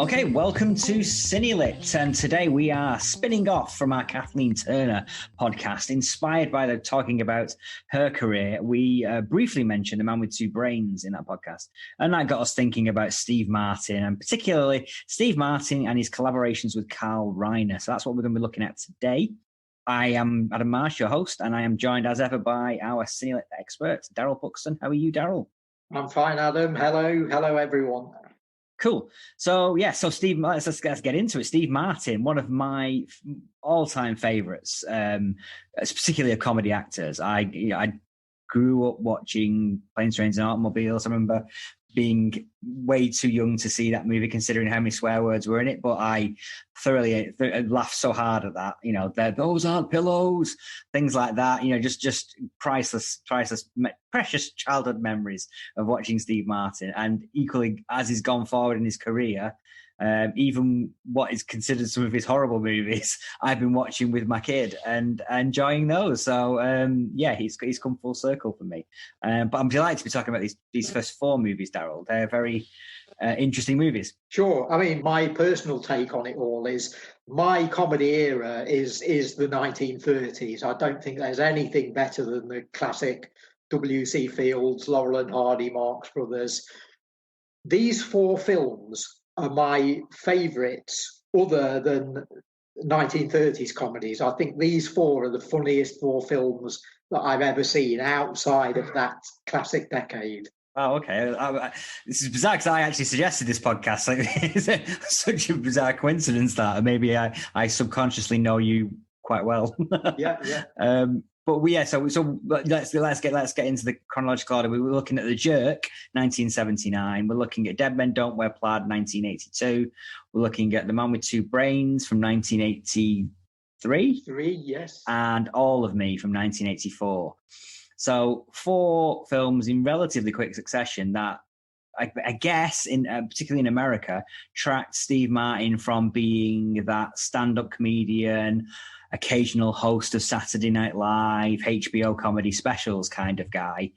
Okay, welcome to Cinelit, and today we are spinning off from our Kathleen Turner podcast, inspired by the talking about her career. We briefly mentioned The Man with Two Brains in that podcast, and that got us thinking about Steve Martin, and particularly Steve Martin and his collaborations with Carl Reiner. So that's what we're going to be looking at today. I am Adam Marsh, your host, and I am joined as ever by our Cinelit expert, Daryl Buxton. How are you, Daryl? I'm fine, Adam. Hello, everyone. Cool. So Steve, let's get into it. Steve Martin, one of my all-time favorites, particularly of comedy actors. I grew up watching Planes, Trains and Automobiles. I remember being way too young to see that movie, considering how many swear words were in it. But I thoroughly laughed so hard at that. You know, those aren't pillows, things like that. You know, just priceless, precious childhood memories of watching Steve Martin. And equally, as he's gone forward in his career, even what is considered some of his horrible movies, I've been watching with my kid and enjoying those. So he's come full circle for me. But I'm delighted to be talking about these first four movies, Daryl. They're very interesting movies. Sure. I mean, my personal take on it all is my comedy era is the 1930s. I don't think there's anything better than the classic W.C. Fields, Laurel and Hardy, Marx Brothers. These four films are my favourites other than 1930s comedies. I think these four are the funniest four films that I've ever seen outside of that classic decade. Oh, okay. This is bizarre because I actually suggested this podcast. Like, it's such a bizarre coincidence that maybe I subconsciously know you quite well. Yeah. But so let's get into the chronological order. We were looking at The Jerk, 1979. We're looking at Dead Men Don't Wear Plaid, 1982. We're looking at The Man with Two Brains from 1983. Yes. And All of Me from 1984. So four films in relatively quick succession that I guess, particularly in America, tracked Steve Martin from being that stand-up comedian, occasional host of Saturday Night Live, HBO comedy specials kind of guy,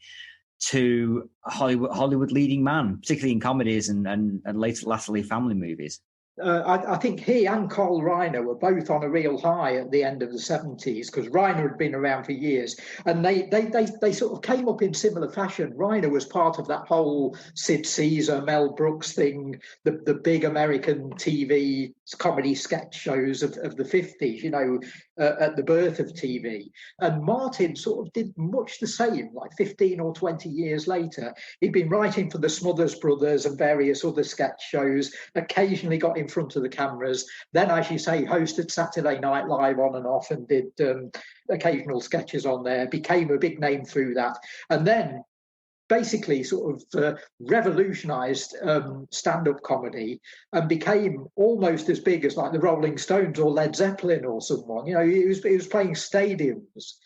to a Hollywood leading man, particularly in comedies and latterly family movies. I think he and Carl Reiner were both on a real high at the end of the 70s, because Reiner had been around for years, and they sort of came up in similar fashion. Reiner was part of that whole Sid Caesar, Mel Brooks thing, the big American TV comedy sketch shows of the 50s, you know, at the birth of TV. And Martin sort of did much the same, like 15 or 20 years later. He'd been writing for the Smothers Brothers and various other sketch shows, occasionally got in front of the cameras, then, as you say, hosted Saturday Night Live on and off and did occasional sketches on there, became a big name through that, and then basically sort of revolutionized stand-up comedy and became almost as big as like the Rolling Stones or Led Zeppelin or someone. You know, he was playing stadiums.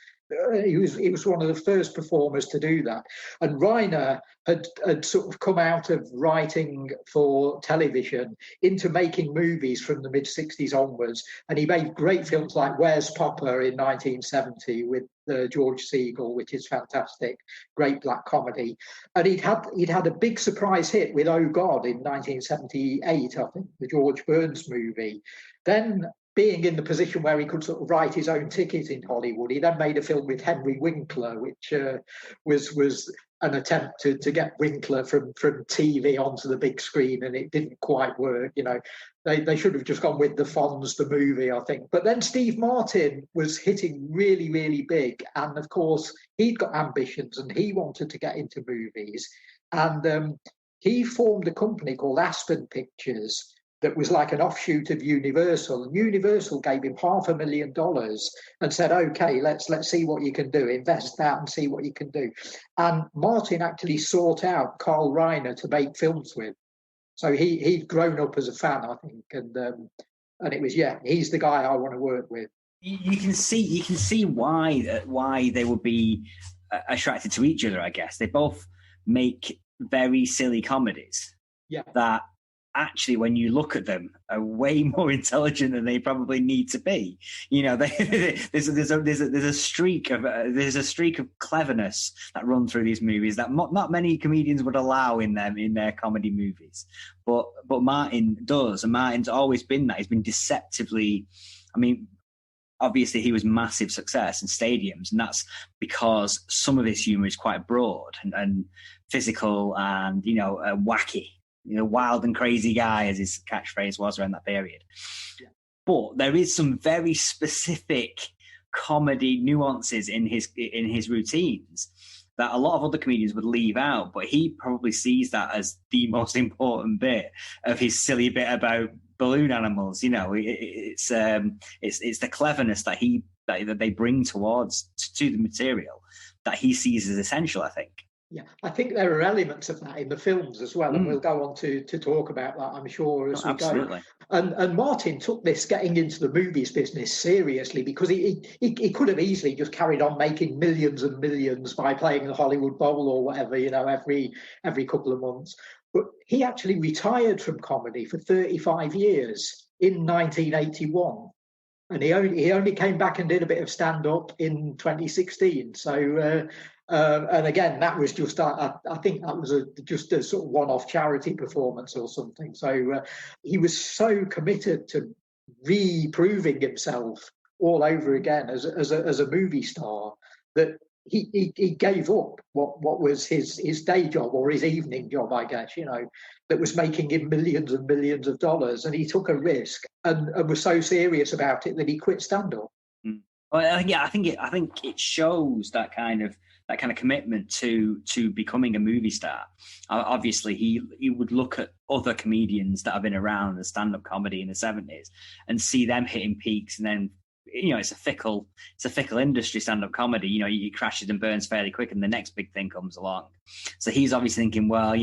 He was one of the first performers to do that. And Reiner had sort of come out of writing for television into making movies from the mid-60s onwards. And he made great films like Where's Popper in 1970 with George Segal, which is fantastic, great black comedy. And he'd had a big surprise hit with Oh God in 1978, I think, the George Burns movie. Then, being in the position where he could sort of write his own ticket in Hollywood, he then made a film with Henry Winkler, which was an attempt to get Winkler from TV onto the big screen, and it didn't quite work. You know, they should have just gone with the Fonz, the movie, I think. But then Steve Martin was hitting really, really big, and of course he'd got ambitions and he wanted to get into movies, and he formed a company called Aspen Pictures that was like an offshoot of Universal. And Universal gave him $500,000 and said, okay, let's see what you can do, invest that and see what you can do. And Martin actually sought out Carl Reiner to make films with. So he'd grown up as a fan, I think. And it was, he's the guy I want to work with. You can see why they would be attracted to each other, I guess. They both make very silly comedies that actually, when you look at them, are way more intelligent than they probably need to be. You know, there's a streak of cleverness that run through these movies that not many comedians would allow in their comedy movies. But Martin does, and Martin's always been that. He's been deceptively. I mean, obviously, he was massive success in stadiums, and that's because some of his humor is quite broad and physical and, wacky. Wild and crazy guy, as his catchphrase was around that period. Yeah. But there is some very specific comedy nuances in his routines that a lot of other comedians would leave out, but he probably sees that as the most important bit of his silly bit about balloon animals. It's the cleverness that they bring towards to the material that he sees as essential, I think. Yeah, I think there are elements of that in the films as well, and we'll go on to talk about that, I'm sure, as we go. And Martin took this getting into the movies business seriously, because he could have easily just carried on making millions and millions by playing the Hollywood Bowl or whatever, every couple of months. But he actually retired from comedy for 35 years in 1981. And he only came back and did a bit of stand-up in 2016. So, and again, that was just, I think that was just a sort of one-off charity performance or something. So he was so committed to reproving himself all over again as a movie star that he gave up what was his day job, or his evening job, I guess, that was making him millions and millions of dollars, and he took a risk and was so serious about it that he quit stand-up. Well, yeah, I think it shows that kind of commitment to becoming a movie star. Obviously, he would look at other comedians that have been around the stand-up comedy in the 70s and see them hitting peaks, and then it's a fickle industry, stand-up comedy. It crashes and burns fairly quick, and the next big thing comes along. So he's obviously thinking, well,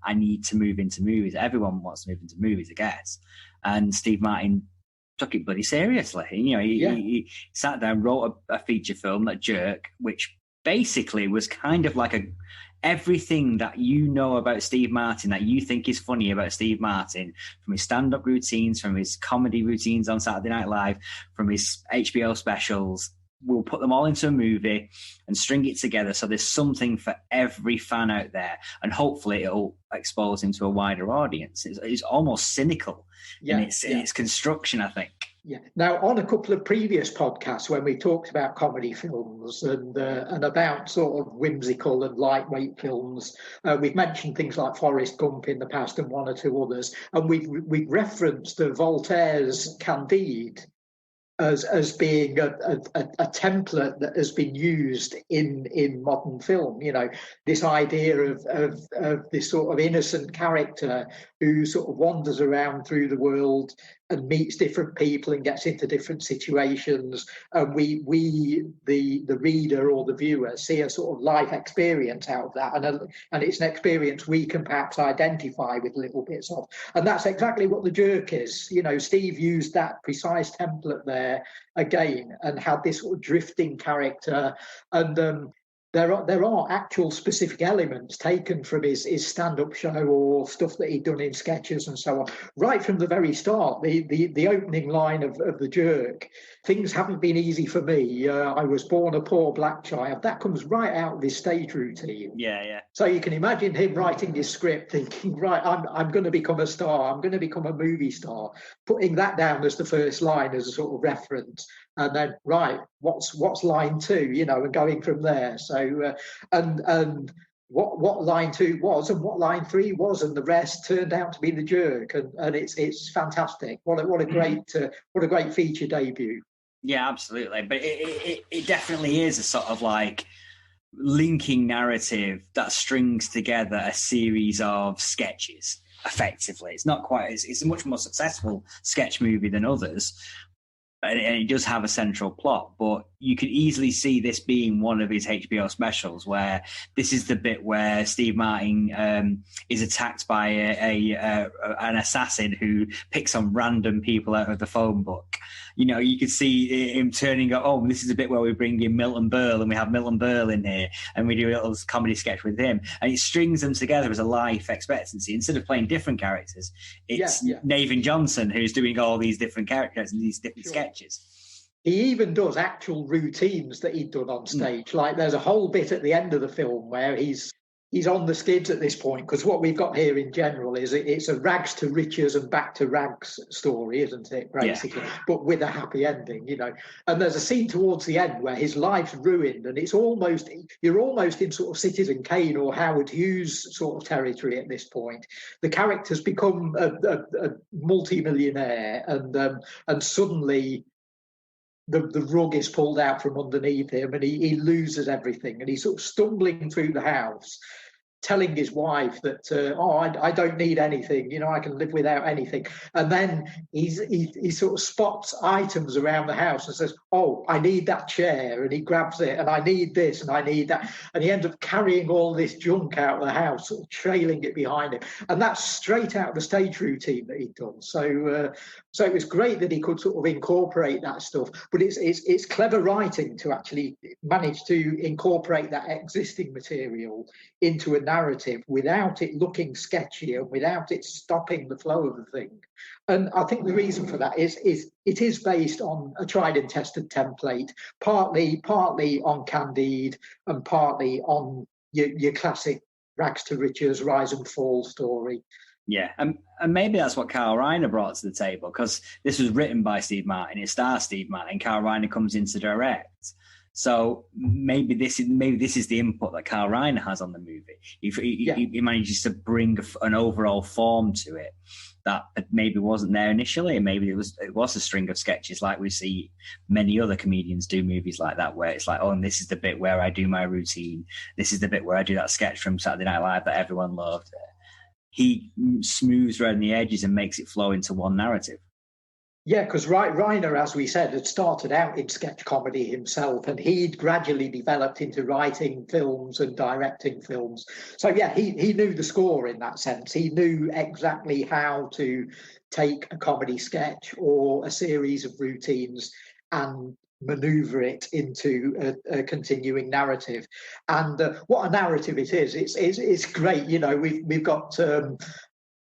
I need to move into movies. Everyone wants to move into movies, I guess. And Steve Martin took it bloody seriously. He sat down, wrote a feature film, that Jerk, which basically was kind of like everything that about Steve Martin, that you think is funny about Steve Martin, from his stand-up routines, from his comedy routines on Saturday Night Live, from his HBO specials. We'll put them all into a movie and string it together so there's something for every fan out there, and hopefully it'll expose him to a wider audience. It's almost cynical in its construction, I think. Yeah. Now, on a couple of previous podcasts, when we talked about comedy films and about sort of whimsical and lightweight films, we've mentioned things like Forrest Gump in the past and one or two others, and we've referenced Voltaire's Candide as being a template that has been used in modern film. This idea of this sort of innocent character who sort of wanders around through the world and meets different people and gets into different situations, and we the reader or the viewer see a sort of life experience out of that, and it's an experience we can perhaps identify with little bits of, and that's exactly what The Jerk is. Steve used that precise template there again and had this sort of drifting character, and there are actual specific elements taken from his stand-up show or stuff that he'd done in sketches and so on. Right from the very start, the opening line of The Jerk, things haven't been easy for me. I was born a poor black child. That comes right out of his stage routine. Yeah. So you can imagine him writing his script thinking, right, I'm going to become a star. I'm going to become a movie star. Putting that down as the first line as a sort of reference. And then, right, what's line two, and going from there. So, and what line two was and what line three was, and the rest turned out to be The Jerk, and it's fantastic. What a great feature debut. Yeah, absolutely. But it definitely is a sort of like linking narrative that strings together a series of sketches. Effectively, it's not quite. It's a much more successful sketch movie than others. And it does have a central plot, but you could easily see this being one of his HBO specials, where this is the bit where Steve Martin is attacked by an assassin who picks on random people out of the phone book. You know, you could see him turning up, oh, this is a bit where we bring in Milton Berle, and we have Milton Berle in here, and we do a little comedy sketch with him. And it strings them together as a life expectancy. Instead of playing different characters, it's Nathan Johnson who's doing all these different characters and these different sketches. He even does actual routines that he'd done on stage. Like there's a whole bit at the end of the film where he's on the skids at this point, because what we've got here in general is it's a rags to riches and back to rags story, isn't it, basically, but with a happy ending, you know. And there's a scene towards the end where his life's ruined, and you're almost in sort of Citizen Kane or Howard Hughes sort of territory at this point. The character's become a multi-millionaire, and suddenly the rug is pulled out from underneath him, and he loses everything, and he's sort of stumbling through the house, telling his wife that, I don't need anything, you know, I can live without anything. And then he sort of spots items around the house and says, oh, I need that chair, and he grabs it, and I need this, and I need that. And he ends up carrying all this junk out of the house, sort of trailing it behind him. And that's straight out of the stage routine that he'd done. So it was great that he could sort of incorporate that stuff, but it's clever writing to actually manage to incorporate that existing material into a narrative without it looking sketchy and without it stopping the flow of the thing. And I think the reason for that is it is based on a tried and tested template, partly on Candide and partly on your classic rags to riches, rise and fall story. Yeah, and maybe that's what Carl Reiner brought to the table, because this was written by Steve Martin. It stars Steve Martin. Carl Reiner comes in to direct. So maybe this is the input that Carl Reiner has on the movie. He manages to bring an overall form to it that maybe wasn't there initially, and maybe it was a string of sketches, like we see many other comedians do movies like that, where it's like, oh, and this is the bit where I do my routine. This is the bit where I do that sketch from Saturday Night Live that everyone loved. He smooths around the edges and makes it flow into one narrative. Yeah, because Reiner, as we said, had started out in sketch comedy himself, and he'd gradually developed into writing films and directing films. So, yeah, he knew the score in that sense. He knew exactly how to take a comedy sketch or a series of routines and maneuver it into a continuing narrative. And what a narrative it is! It's great. You know, we've got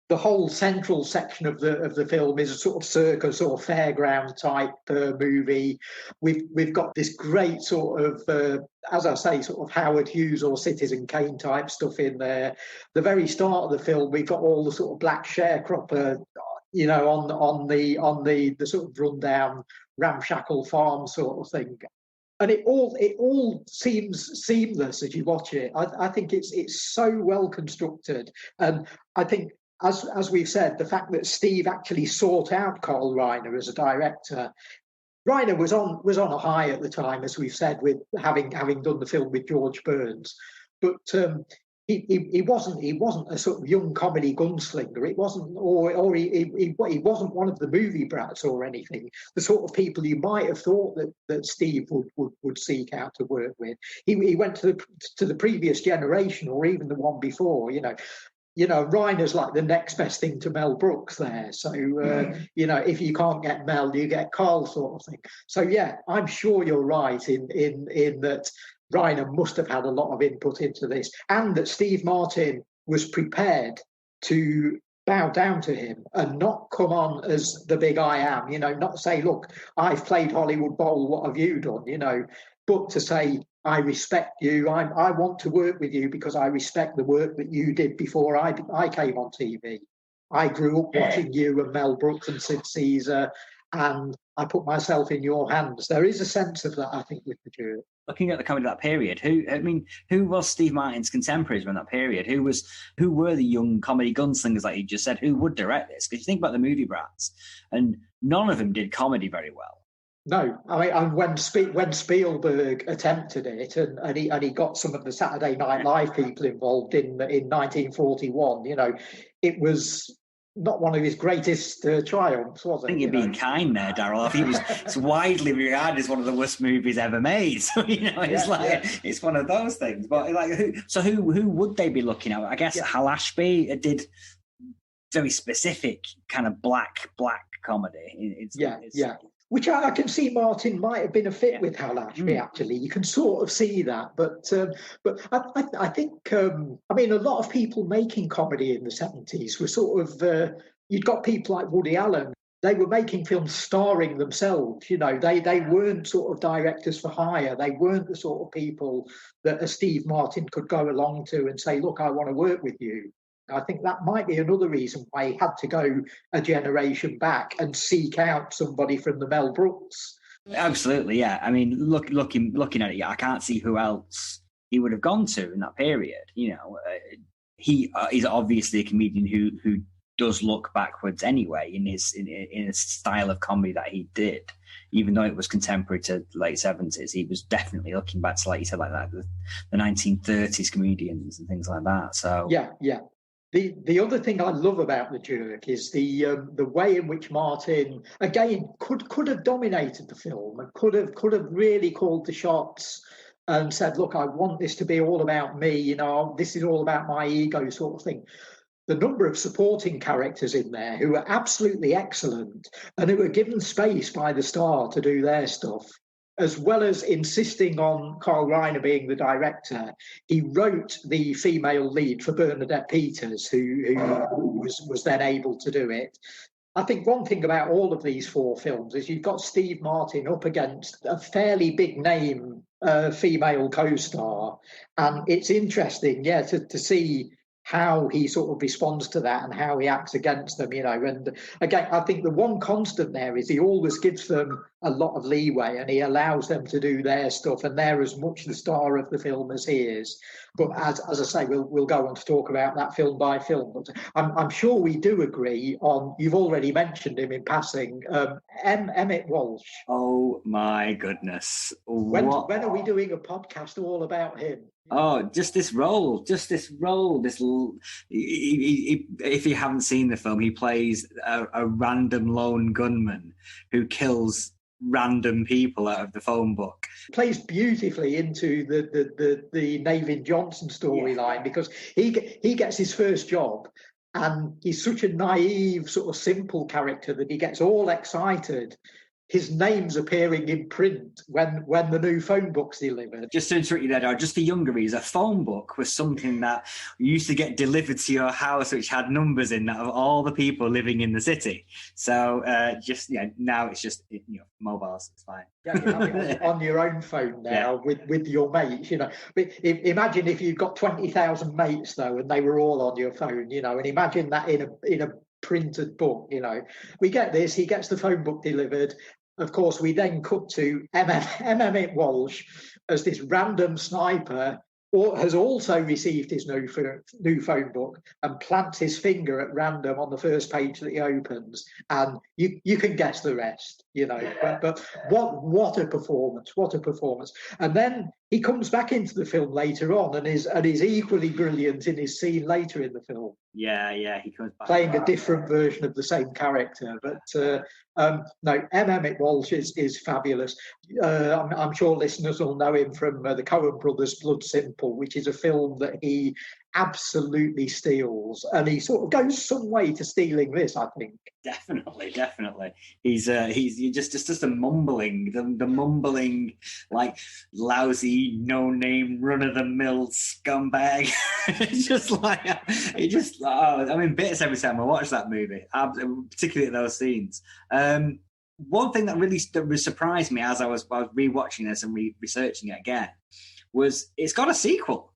the whole central section of the film is a sort of circus or fairground type movie. We've got this great sort of, as I say, sort of Howard Hughes or Citizen Kane type stuff in there. The very start of the film, we've got all the sort of black sharecropper, you know, on the sort of rundown ramshackle farm sort of thing. And it all seems seamless as you watch it. I think it's so well constructed, and I think, as we've said, the fact that Steve actually sought out Carl Reiner as a director. Reiner was on a high at the time, as we've said, with having done the film with George Burns, but he wasn't a sort of young comedy gunslinger. It wasn't, or he wasn't one of the movie brats or anything. The sort of people you might have thought that Steve would seek out to work with. He went to the previous generation, or even the one before. You know, Reiner's like the next best thing to Mel Brooks there. So, you know, if you can't get Mel, you get Carl sort of thing. So, yeah, I'm sure you're right in that Reiner must have had a lot of input into this, and that Steve Martin was prepared to bow down to him and not come on as the big I am, you know, not say, look, I've played Hollywood Bowl, what have you done, you know, but to say, I respect you. I want to work with you because I respect the work that you did before I came on TV. I grew up watching you and Mel Brooks and Sid Caesar, and I put myself in your hands. There is a sense of that, I think, with the jury. Looking at the comedy of that period, who was Steve Martin's contemporaries in that period? Who were the young comedy gunslingers, like you just said? Who would direct this? Because you think about the movie brats, and none of them did comedy very well. No, I mean, when Spielberg attempted it, and he got some of the Saturday Night Live people involved in 1941, you know, it was not one of his greatest triumphs, was it? I think you're being kind there, Daryl. I think it's widely regarded as one of the worst movies ever made. So it's it's one of those things. But who would they be looking at? I guess Hal Ashby did very specific kind of black comedy. Which I can see Martin might have been a fit with Hal Ashby, actually. You can sort of see that. But I think, I mean, a lot of people making comedy in the 70s were sort of, you'd got people like Woody Allen. They were making films starring themselves. You know, they weren't sort of directors for hire. They weren't the sort of people that a Steve Martin could go along to and say, look, I want to work with you. I think that might be another reason why he had to go a generation back and seek out somebody from the Mel Brooks. Absolutely, yeah. I mean, looking at it, I can't see who else he would have gone to in that period. You know, he is obviously a comedian who does look backwards anyway in his style of comedy that he did. Even though it was contemporary to late 70s, he was definitely looking back to, like you said, like that the 1930s comedians and things like that. So yeah. The other thing I love about The Jerk is the way in which Martin again could have dominated the film and could have really called the shots and said, look, I want this to be all about me, you know, this is all about my ego sort of thing. The number of supporting characters in there who are absolutely excellent and who are given space by the star to do their stuff, as well as insisting on Carl Reiner being the director, he wrote the female lead for Bernadette Peters, who was then able to do it. I think one thing about all of these four films is you've got Steve Martin up against a fairly big name female co-star, and it's interesting, to see how he sort of responds to that and how he acts against them, you know. And again, I think the one constant there is he always gives them a lot of leeway and he allows them to do their stuff, and they're as much the star of the film as he is. But as I say, we'll go on to talk about that film by film. But I'm sure we do agree on, you've already mentioned him in passing, Emmett Walsh. Oh my goodness. When are we doing a podcast all about him? Oh, just this role. If you haven't seen the film, he plays a random lone gunman who kills random people out of the phone book. Plays beautifully into the Navin Johnson storyline, because he gets his first job and he's such a naive, sort of simple character that he gets all excited. His name's appearing in print when the new phone book's delivered. Just to interrupt you there, just for younger readers, a phone book was something that used to get delivered to your house, which had numbers in that of all the people living in the city. So now it's just mobiles. It's fine. Yeah, you have it on your own phone now with your mates. You know, but imagine if you've got 20,000 mates though, and they were all on your phone. You know, and imagine that in a printed book. You know, we get this. He gets the phone book delivered. Of course, we then cut to Emmett Walsh as this random sniper, or has also received his new phone book and plants his finger at random on the first page that he opens, and you can guess the rest, you know. But what a performance! What a performance! And then he comes back into the film later on and is equally brilliant in his scene later in the film. Yeah, he comes back playing a different version of the same character. But no, Emmett Walsh is fabulous. I'm sure listeners will know him from the Coen Brothers' Blood Simple, which is a film that he absolutely steals, and he sort of goes some way to stealing this, I think. Definitely. He's just a mumbling, the mumbling, like lousy, no-name, run-of-the-mill scumbag. It's just like I'm in bits every time I watch that movie, particularly at those scenes. One thing that really surprised me as I was rewatching this and researching it again was it's got a sequel.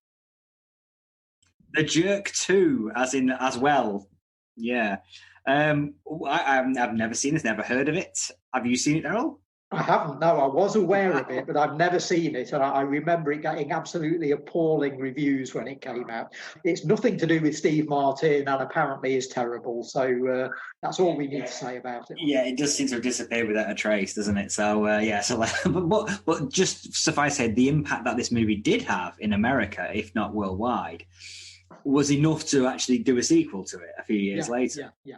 The Jerk 2, as well. Yeah. I've never seen this, never heard of it. Have you seen it, Errol? I haven't, no. I was aware of it, but I've never seen it. And I remember it getting absolutely appalling reviews when it came out. It's nothing to do with Steve Martin and apparently is terrible. So that's all we need to say about it. Yeah, it does seem to have disappeared without a trace, doesn't it? So, but just suffice to say, the impact that this movie did have in America, if not worldwide, was enough to actually do a sequel to it a few years later. Yeah.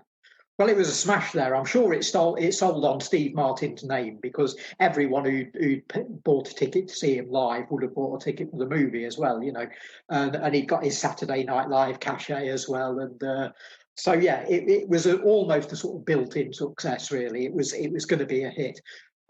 Well, it was a smash there. I'm sure it sold on Steve Martin's name, because everyone who bought a ticket to see him live would have bought a ticket for the movie as well, and he got his Saturday Night Live cachet as well. And so, yeah, it was almost a sort of built-in success, really. It was going to be a hit.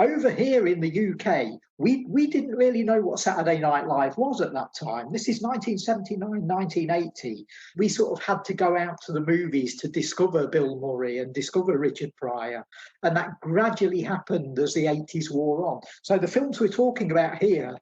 Over here in the UK, we didn't really know what Saturday Night Live was at that time. This is 1979, 1980. We sort of had to go out to the movies to discover Bill Murray and discover Richard Pryor. And that gradually happened as the 80s wore on. So the films we're talking about here,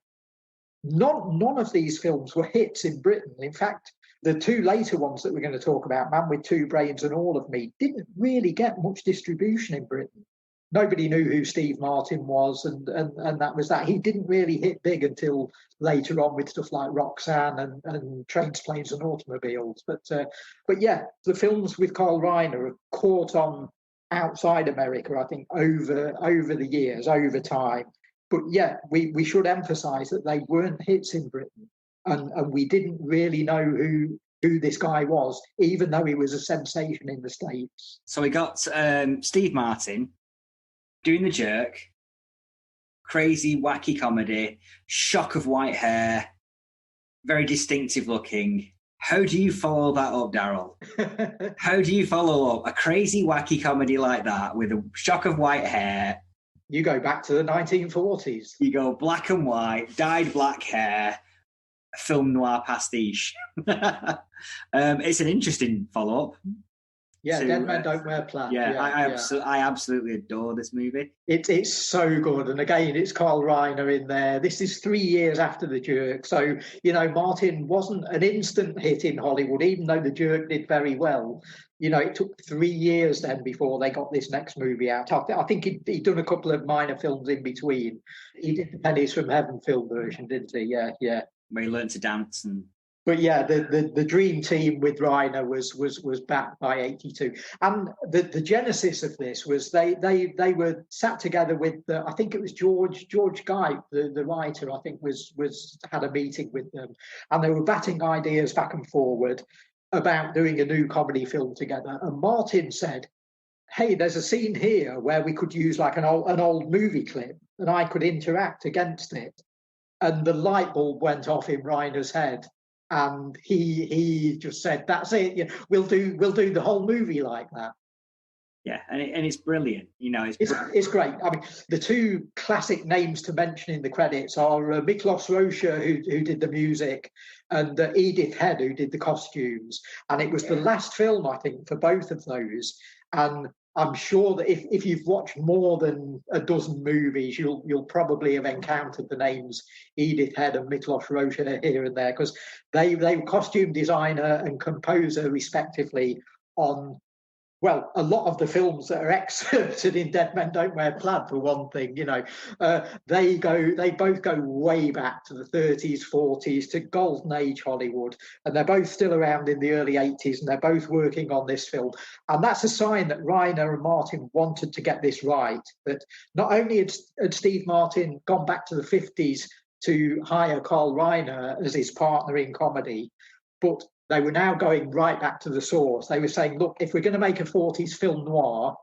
none of these films were hits in Britain. In fact, the two later ones that we're going to talk about, Man with Two Brains and All of Me, didn't really get much distribution in Britain. Nobody knew who Steve Martin was, and that was that. He didn't really hit big until later on with stuff like Roxanne and Trains, Planes and Automobiles. But yeah, the films with Carl Reiner have caught on outside America, I think, over the years, over time. But yeah, we should emphasise that they weren't hits in Britain, and we didn't really know who this guy was, even though he was a sensation in the States. So we got Steve Martin doing The Jerk, crazy, wacky comedy, shock of white hair, very distinctive looking. How do you follow that up, Daryl? How do you follow up a crazy, wacky comedy like that with a shock of white hair? You go back to the 1940s. You go black and white, dyed black hair, film noir pastiche. It's an interesting follow-up. Yeah, Dead Men Don't Wear Plaid. Yeah, I absolutely adore this movie. It's so good. And again, it's Carl Reiner in there. This is 3 years after The Jerk. So, Martin wasn't an instant hit in Hollywood, even though The Jerk did very well. It took 3 years then before they got this next movie out. I think he'd done a couple of minor films in between. He did the Pennies from Heaven film version, didn't he? Yeah. Where he learned to dance and... But yeah, the dream team with Reiner was back by 82, and the genesis of this was they were sat together with I think it was George Guy, the writer, I think was had a meeting with them, and they were batting ideas back and forward about doing a new comedy film together. And Martin said, "Hey, there's a scene here where we could use like an old movie clip, and I could interact against it." And the light bulb went off in Reiner's head. And he just said, "That's it. We'll do the whole movie like that." Yeah, and it's brilliant. It's great. I mean, the two classic names to mention in the credits are Miklos Rocha, who did the music, and Edith Head, who did the costumes. And it was the last film, I think, for both of those. And I'm sure that if you've watched more than a dozen movies, you'll probably have encountered the names Edith Head and Miklos Rocha here and there, because they were costume designer and composer respectively on, well, a lot of the films that are excerpted in Dead Men Don't Wear Plaid, for one thing. They both go way back to the 30s, 40s, to golden age Hollywood, and they're both still around in the early 80s, and they're both working on this film. And that's a sign that Reiner and Martin wanted to get this right, that not only had Steve Martin gone back to the 50s to hire Carl Reiner as his partner in comedy, but they were now going right back to the source. They were saying, look, if we're going to make a 40s film noir,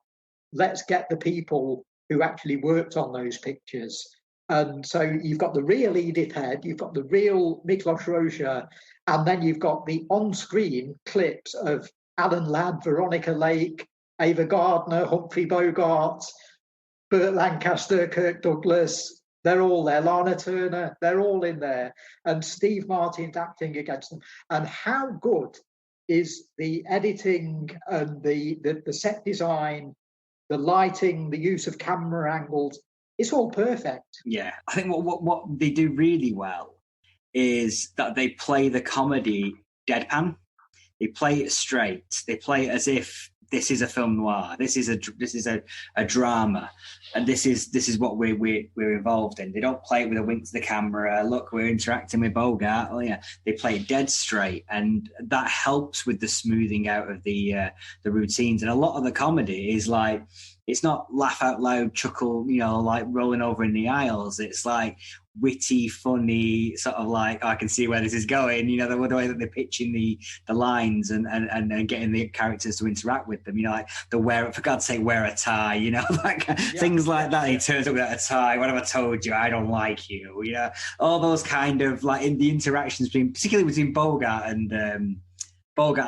let's get the people who actually worked on those pictures. And so you've got the real Edith Head, you've got the real Miklos Rocha, and then you've got the on-screen clips of Alan Ladd, Veronica Lake, Ava Gardner, Humphrey Bogart, Burt Lancaster, Kirk Douglas. They're all there. Lana Turner, they're all in there. And Steve Martin's acting against them. And how good is the editing and the set design, the lighting, the use of camera angles? It's all perfect. Yeah. I think what they do really well is that they play the comedy deadpan. They play it straight. They play it as if this is a film noir. This is a drama, and this is what we're involved in. They don't play it with a wink to the camera. Look, we're interacting with Bogart. Oh yeah, they play it dead straight, and that helps with the smoothing out of the routines. And a lot of the comedy is like, it's not laugh out loud, chuckle, like rolling over in the aisles. It's like witty, funny, sort of like, I can see where this is going. You know, the way that they're pitching the lines and getting the characters to interact with them. You know, like for God's sake, wear a tie. You know, like things like that. He turns up without a tie. What have I told you? I don't like you. You know, all those kind of like in the interactions particularly between Bogart and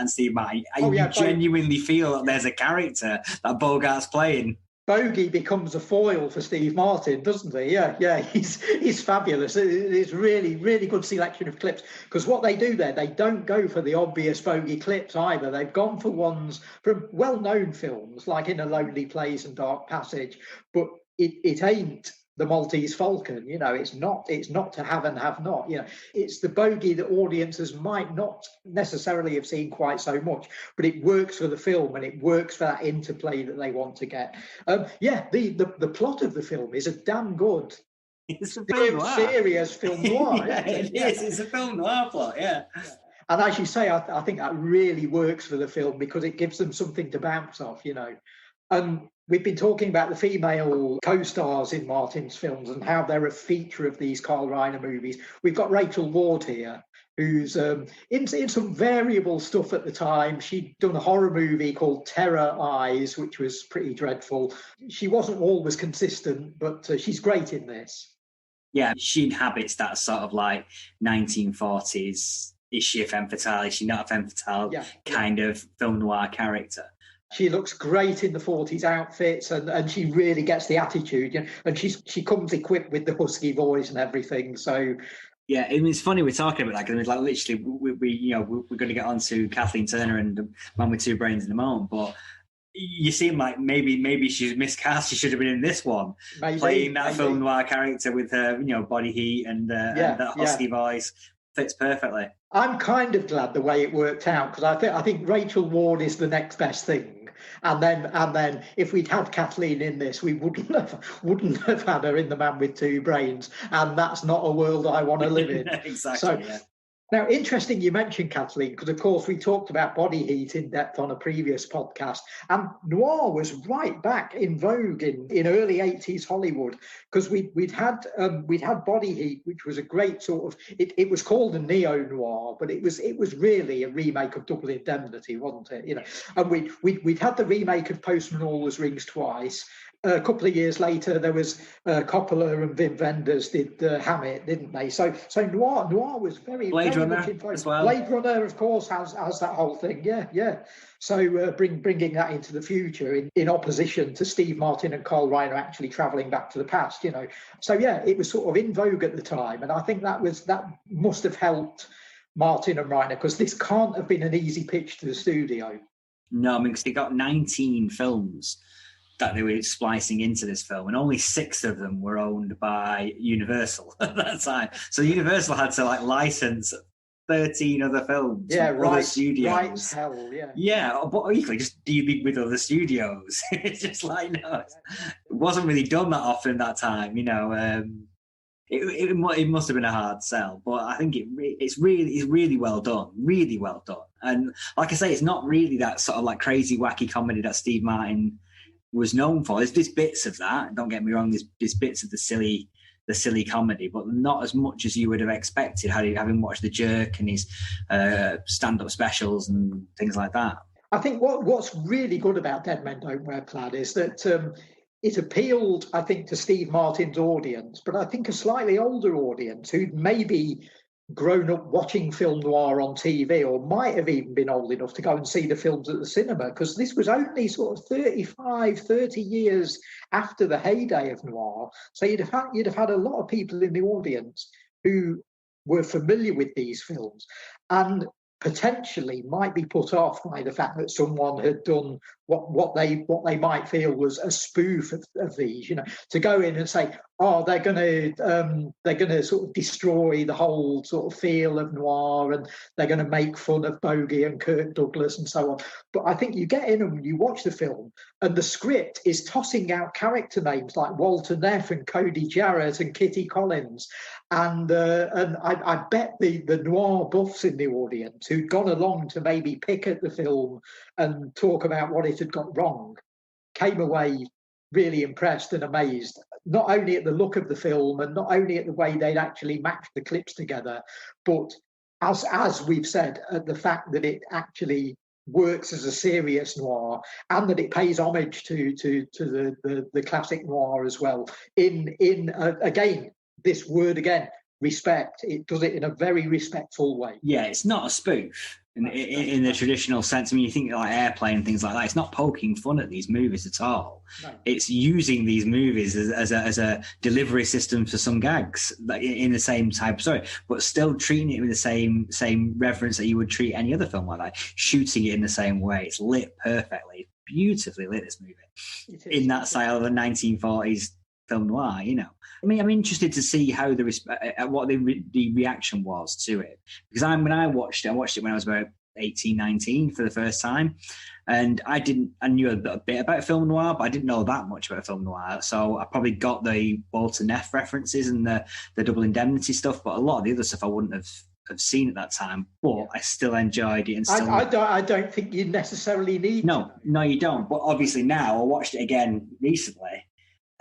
Steve Martin. You genuinely feel that there's a character that Bogart's playing. Bogey becomes a foil for Steve Martin, doesn't he? Yeah, he's fabulous. It's really, really good selection of clips, because what they do there, they don't go for the obvious Bogey clips either. They've gone for ones from well-known films, like In a Lonely Place and Dark Passage, but it ain't the Maltese Falcon. You know, it's not To Have and Have Not. You know, it's the Bogey that audiences might not necessarily have seen quite so much, but it works for the film and it works for that interplay that they want to get. The plot of the film is a damn good, it's a film noir. Serious film noir. It is. It's a film noir plot. Yeah. And as you say, I think that really works for the film because it gives them something to bounce off. You know, and we've been talking about the female co-stars in Martin's films and how they're a feature of these Carl Reiner movies. We've got Rachel Ward here, who's in some variable stuff at the time. She'd done a horror movie called Terror Eyes, which was pretty dreadful. She wasn't always consistent, but she's great in this. Yeah, she inhabits that sort of like 1940s, is she a femme fatale, is she not a femme fatale kind of film noir character. She looks great in the 40s outfits and she really gets the attitude, you know, and she comes equipped with the husky voice and everything. So yeah, I mean, it's funny we're talking about that because like literally we're going to get on to Kathleen Turner and The Man with Two Brains in a moment, but you seem like maybe she's miscast. She should have been in this one, playing that film noir character with her, you know, body heat and that husky voice. Fits perfectly. I'm kind of glad the way it worked out because I think Rachel Ward is the next best thing. And then if we'd had Kathleen in this, we wouldn't have had her in The Man with Two Brains, and that's not a world I want to live in. Exactly. So, yeah. Now, interesting you mentioned Kathleen, because, of course, we talked about body heat in depth on a previous podcast. And noir was right back in vogue in early 80s Hollywood, because we'd had Body Heat, which was a great sort of, it was called a neo-noir, but it was really a remake of Double Indemnity, wasn't it? You know, and we'd had the remake of Postman Always Rings Twice. A couple of years later, there was Coppola and Wim Wenders did Hammett, didn't they? So noir was very Blade very Runner much involved. as well. Blade Runner, of course, has that whole thing. Yeah. So bringing that into the future in opposition to Steve Martin and Carl Reiner actually travelling back to the past, you know. So yeah, it was sort of in vogue at the time, and I think that must have helped Martin and Reiner, because this can't have been an easy pitch to the studio. No, I mean, because they got 19 films that they were splicing into this film, and only 6 of them were owned by Universal at that time. So Universal had to like license 13 other films. Yeah, from other studios. Right as hell, yeah. Yeah, but equally just dealing with other studios. It's just like, no, it wasn't really done that often that time, you know. It must have been a hard sell, but I think it's really well done, And like I say, it's not really that sort of like crazy wacky comedy that Steve Martin was known for. There's bits of that, don't get me wrong, there's bits of the silly comedy, but not as much as you would have expected having watched The Jerk and his stand-up specials and things like that. I think what's really good about Dead Men Don't Wear Plaid is that it appealed, I think, to Steve Martin's audience, but I think a slightly older audience who'd maybe grown up watching film noir on TV, or might have even been old enough to go and see the films at the cinema, because this was only sort of 30 years after the heyday of noir. So you'd have had a lot of people in the audience who were familiar with these films and potentially might be put off by the fact that someone had done what they might feel was a spoof of these, you know, to go in and say, oh, they're going to sort of destroy the whole sort of feel of noir, and they're going to make fun of Bogey and Kirk Douglas and so on. But I think you get in and you watch the film, and the script is tossing out character names like Walter Neff and Cody Jarrett and Kitty Collins, and I bet the noir buffs in the audience who'd gone along to maybe pick at the film and talk about what it had got wrong came away really impressed and amazed, not only at the look of the film and not only at the way they'd actually matched the clips together, but as we've said, the fact that it actually works as a serious noir and that it pays homage to the classic noir as well. Again, this word again, respect. It does it in a very respectful way. Yeah, it's not a spoof in the traditional sense. I mean, you think like Airplane and things like that. It's not poking fun at these movies at all. No. It's using these movies as a delivery system for some gags in the same type of story, but still treating it with the same reverence that you would treat any other film like that. Shooting it in the same way. It's lit perfectly, beautifully lit. This movie in that style of a 1940s film noir. You know. I mean, I'm interested to see how what the reaction was to it, because when I watched it when I was about 18, 19 for the first time, and I knew a bit about film noir, but I didn't know that much about film noir. So I probably got the Walter Neff references and the Double Indemnity stuff, but a lot of the other stuff I wouldn't have seen at that time. But I still enjoyed it. And still, I don't think you necessarily need. No, you don't. But obviously now I watched it again recently.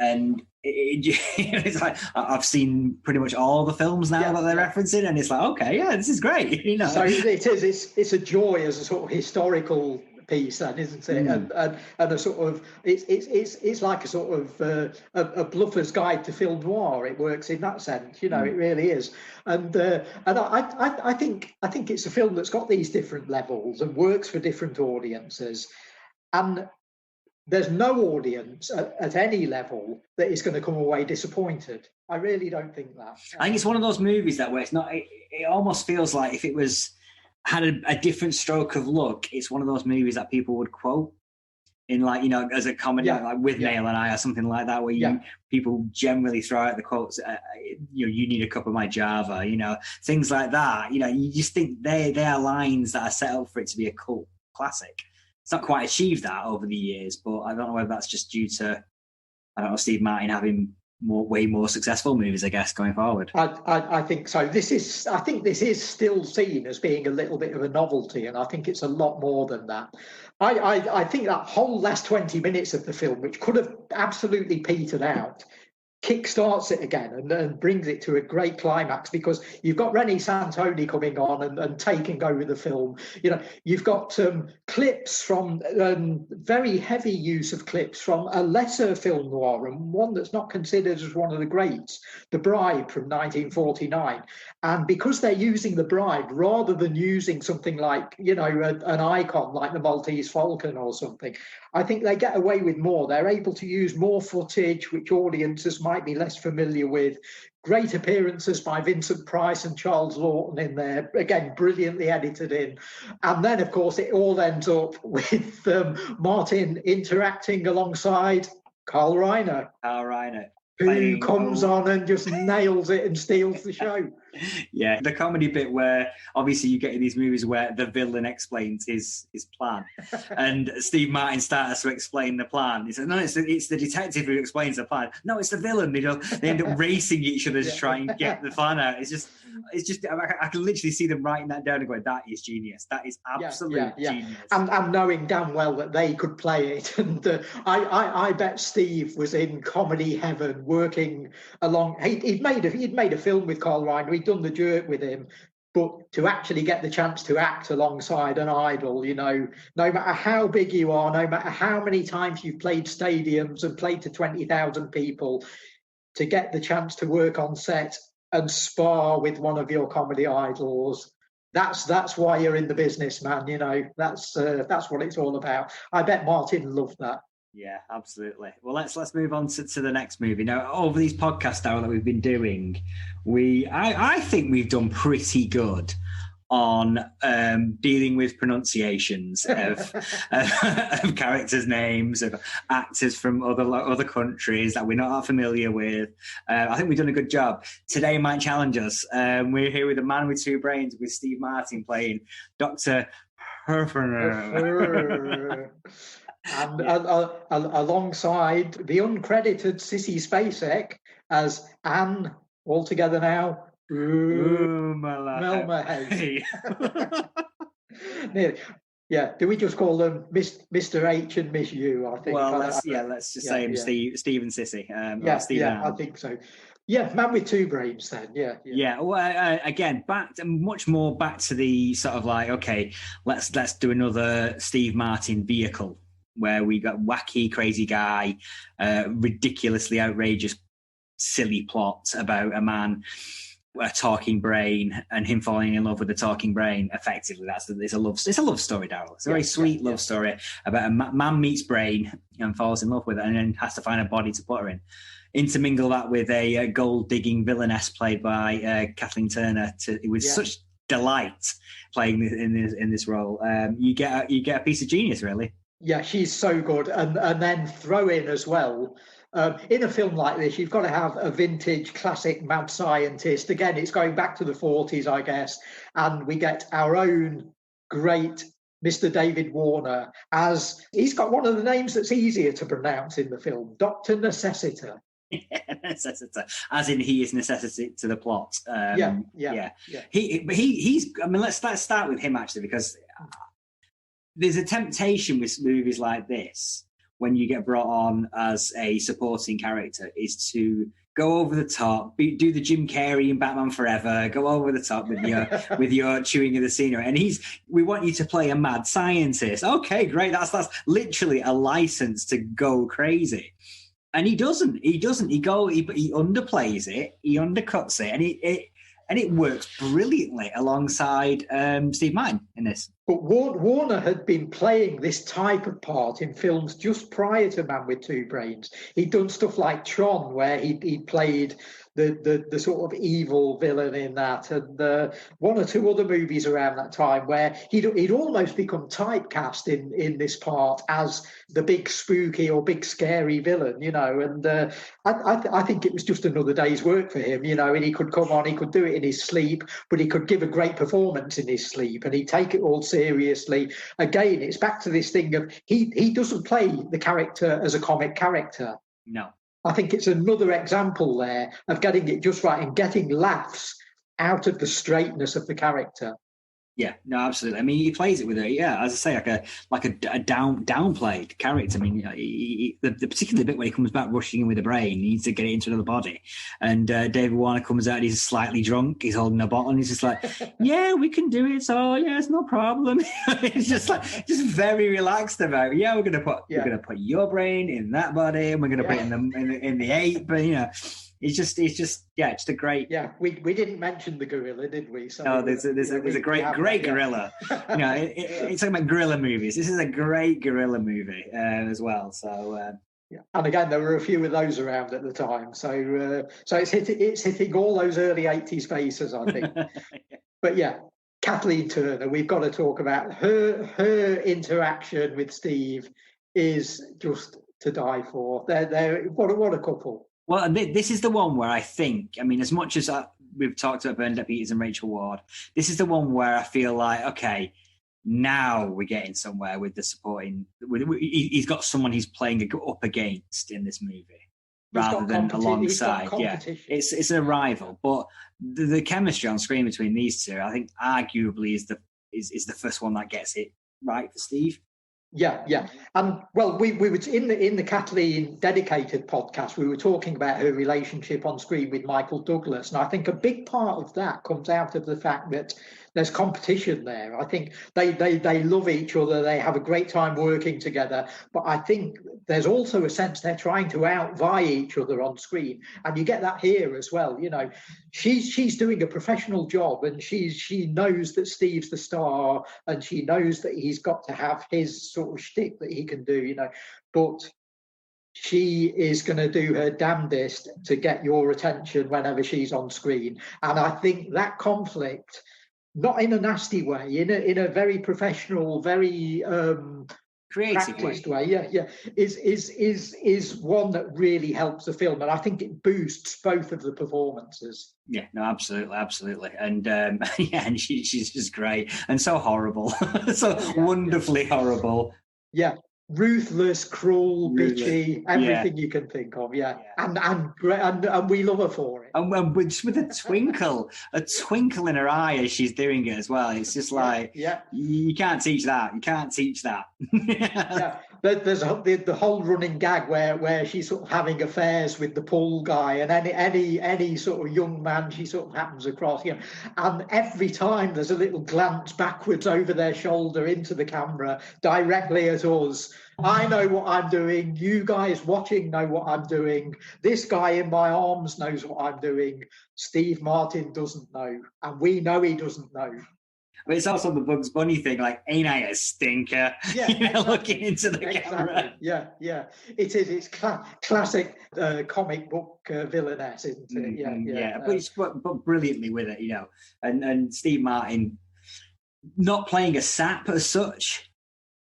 And it's like I've seen pretty much all the films now that they're referencing, and it's like, okay, yeah, this is great. You know, so it's a joy as a sort of historical piece, then, isn't it? And a sort of it's like a sort of a bluffer's guide to film noir. It works in that sense, you know. It really is. And I think it's a film that's got these different levels and works for different audiences, and there's no audience at any level that is going to come away disappointed. I really don't think that. I think it's one of those movies that where it's not. It almost feels like if it had a different stroke of luck, it's one of those movies that people would quote in, like, you know, as a comedy, like With Nail and I or something like that, where people generally throw out the quotes. You need a cup of my Java, you know, things like that. You know, you just think they are lines that are set up for it to be a cult classic. It's not quite achieved that over the years, but I don't know whether that's just due to, Steve Martin having way more successful movies, I guess, going forward. I think so. I think this is still seen as being a little bit of a novelty, and I think it's a lot more than that. I think that whole last 20 minutes of the film, which could have absolutely petered out, kickstarts it again and brings it to a great climax, because you've got Rennie Santoni coming on and taking over the film. You know, you've got clips from very heavy use of clips from a lesser film noir, and one that's not considered as one of the greats, The Bride from 1949. And because they're using The Bride rather than using something like, you know, an icon like the Maltese Falcon or something, I think they get away with more. They're able to use more footage, which audiences might be less familiar with. Great appearances by Vincent Price and Charles Lawton in there, again, brilliantly edited in. And then, of course, it all ends up with Martin interacting alongside Carl Reiner. Who comes on and just nails it and steals the show. Yeah, the comedy bit where obviously you get in these movies where the villain explains his plan, and Steve Martin starts to explain the plan. He says, "No, it's the detective who explains the plan. No, it's the villain." They end up racing each other to try and get the plan out. It's just. I can literally see them writing that down and going, "That is genius. That is absolute genius." And knowing damn well that they could play it, and I bet Steve was in comedy heaven, working along. He'd made a film with Carl Reiner. He'd done The Jerk with him, but to actually get the chance to act alongside an idol, you know, no matter how big you are, no matter how many times you've played stadiums and played to 20,000 people, to get the chance to work on set and spar with one of your comedy idols, that's why you're in the business, man. You know, that's what it's all about. I bet Martin loved that. Yeah, absolutely. Well, let's move on to the next movie. Now, over these podcasts now that we've been doing, I think we've done pretty good on dealing with pronunciations of characters' names, of actors from other countries that we're not familiar with. I think we've done a good job. Today might challenge us. We're here with a man with two brains, with Steve Martin playing Dr. Herfner. And alongside the uncredited Sissy Spacek as Anne, all together now, Melma House. Yeah. Do we just call them Mr. H and Miss U? I think. Well, let's just say him Steve and Sissy. Steve and I think so. Yeah, Man with Two Brains. Then, yeah. Well, again, much more back to the sort of like, okay, let's do another Steve Martin vehicle where we got wacky, crazy guy, ridiculously outrageous, silly plot about a man, a talking brain, and him falling in love with the talking brain. Effectively, it's a love story, Daryl. It's a very sweet love story about a man meets brain and falls in love with it, and then has to find a body to put her in. Intermingle that with a gold digging villainess played by Kathleen Turner. With such delight playing in this role. You get a piece of genius, really. Yeah, she's so good, and then throw in as well. In a film like this, you've got to have a vintage classic mad scientist. Again, it's going back to the 40s, I guess, and we get our own great Mr. David Warner, as he's got one of the names that's easier to pronounce in the film, Dr. Necessiter. Necessiter, as in he is necessity to the plot. He's. I mean, let's start with him actually, because there's a temptation with movies like this when you get brought on as a supporting character is to go over the top, do the Jim Carrey in Batman Forever, go over the top with your chewing of the scenery. And we want you to play a mad scientist. Okay, great. That's literally a license to go crazy. And he doesn't. He underplays it. He undercuts it, and it works brilliantly alongside Steve Martin in this. But Warner had been playing this type of part in films just prior to Man with Two Brains. He'd done stuff like Tron, where he played the sort of evil villain in that, and one or two other movies around that time where he'd almost become typecast in this part as the big spooky or big scary villain, and I think it was just another day's work for him, and he could come on, he could do it in his sleep, but he could give a great performance in his sleep, and he'd take it all seriously. Again, it's back to this thing of he doesn't play the character as a comic character. No. I think it's another example there of getting it just right and getting laughs out of the straightness of the character. Yeah, no, absolutely. I mean, he plays it with as I say, like a downplayed character. I mean, the particular bit where he comes back rushing in with the brain, he needs to get it into another body. And David Warner comes out, and he's slightly drunk. He's holding a bottle, and he's just like, "Yeah, we can do it. So yeah, it's no problem." It's just very relaxed about. Yeah, we're gonna put your brain in that body, and we're gonna put it in the ape. But It's just a great. Yeah, we didn't mention the gorilla, did we? So no, there's a great gorilla. It's talking about gorilla movies. This is a great gorilla movie as well. So and again, there were a few of those around at the time. So it's hitting all those early 80s faces, I think. But yeah, Kathleen Turner. We've got to talk about her interaction with Steve is just to die for. They're what a couple. Well, this is the one where I think, I mean, as much as we've talked about Bernadette Peters and Rachel Ward, this is the one where I feel like, okay, now we're getting somewhere with the supporting. He's got someone he's playing up against in this movie, rather than alongside. Yeah, it's a rival, but the chemistry on screen between these two, I think, arguably is the first one that gets it right for Steve. Yeah, and well, we were in the Kathleen dedicated podcast. We were talking about her relationship on screen with Michael Douglas, and I think a big part of that comes out of the fact that there's competition there. I think they love each other. They have a great time working together. But I think there's also a sense they're trying to outvie each other on screen, and you get that here as well. She's doing a professional job, and she knows that Steve's the star, and she knows that he's got to have his sort of shtick that he can do. But she is going to do her damnedest to get your attention whenever she's on screen, and I think that conflict, not in a nasty way, in a very professional, very creative way, is one that really helps the film, and I think it boosts both of the performances. Yeah, no, absolutely, and and she's just great and so horrible, so wonderfully horrible. Yeah. ruthless, cruel, bitchy, everything you can think of. Yeah. And we love her for it. And with a twinkle in her eye as she's doing it as well. It's just like, you can't teach that. You can't teach that. There's the whole running gag where she's sort of having affairs with the pool guy, and any sort of young man she sort of happens across, and every time there's a little glance backwards over their shoulder into the camera directly at us. I know what I'm doing. You guys watching know what I'm doing. This guy in my arms knows what I'm doing. Steve Martin doesn't know, and we know he doesn't know. But it's also the Bugs Bunny thing, like, ain't I a stinker? Exactly. Looking into the camera. Yeah. It is. It's classic comic book villainess, isn't it? But brilliantly with it, And Steve Martin not playing a sap as such.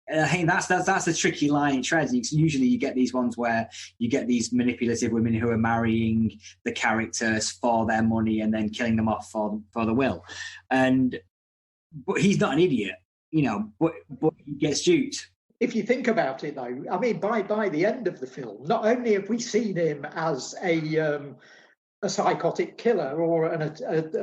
I think that's a tricky line in treads. Usually you get these ones where you get these manipulative women who are marrying the characters for their money and then killing them off for the will. But he's not an idiot, but he gets duped. If you think about it, though, I mean, by the end of the film, not only have we seen him as a psychotic killer or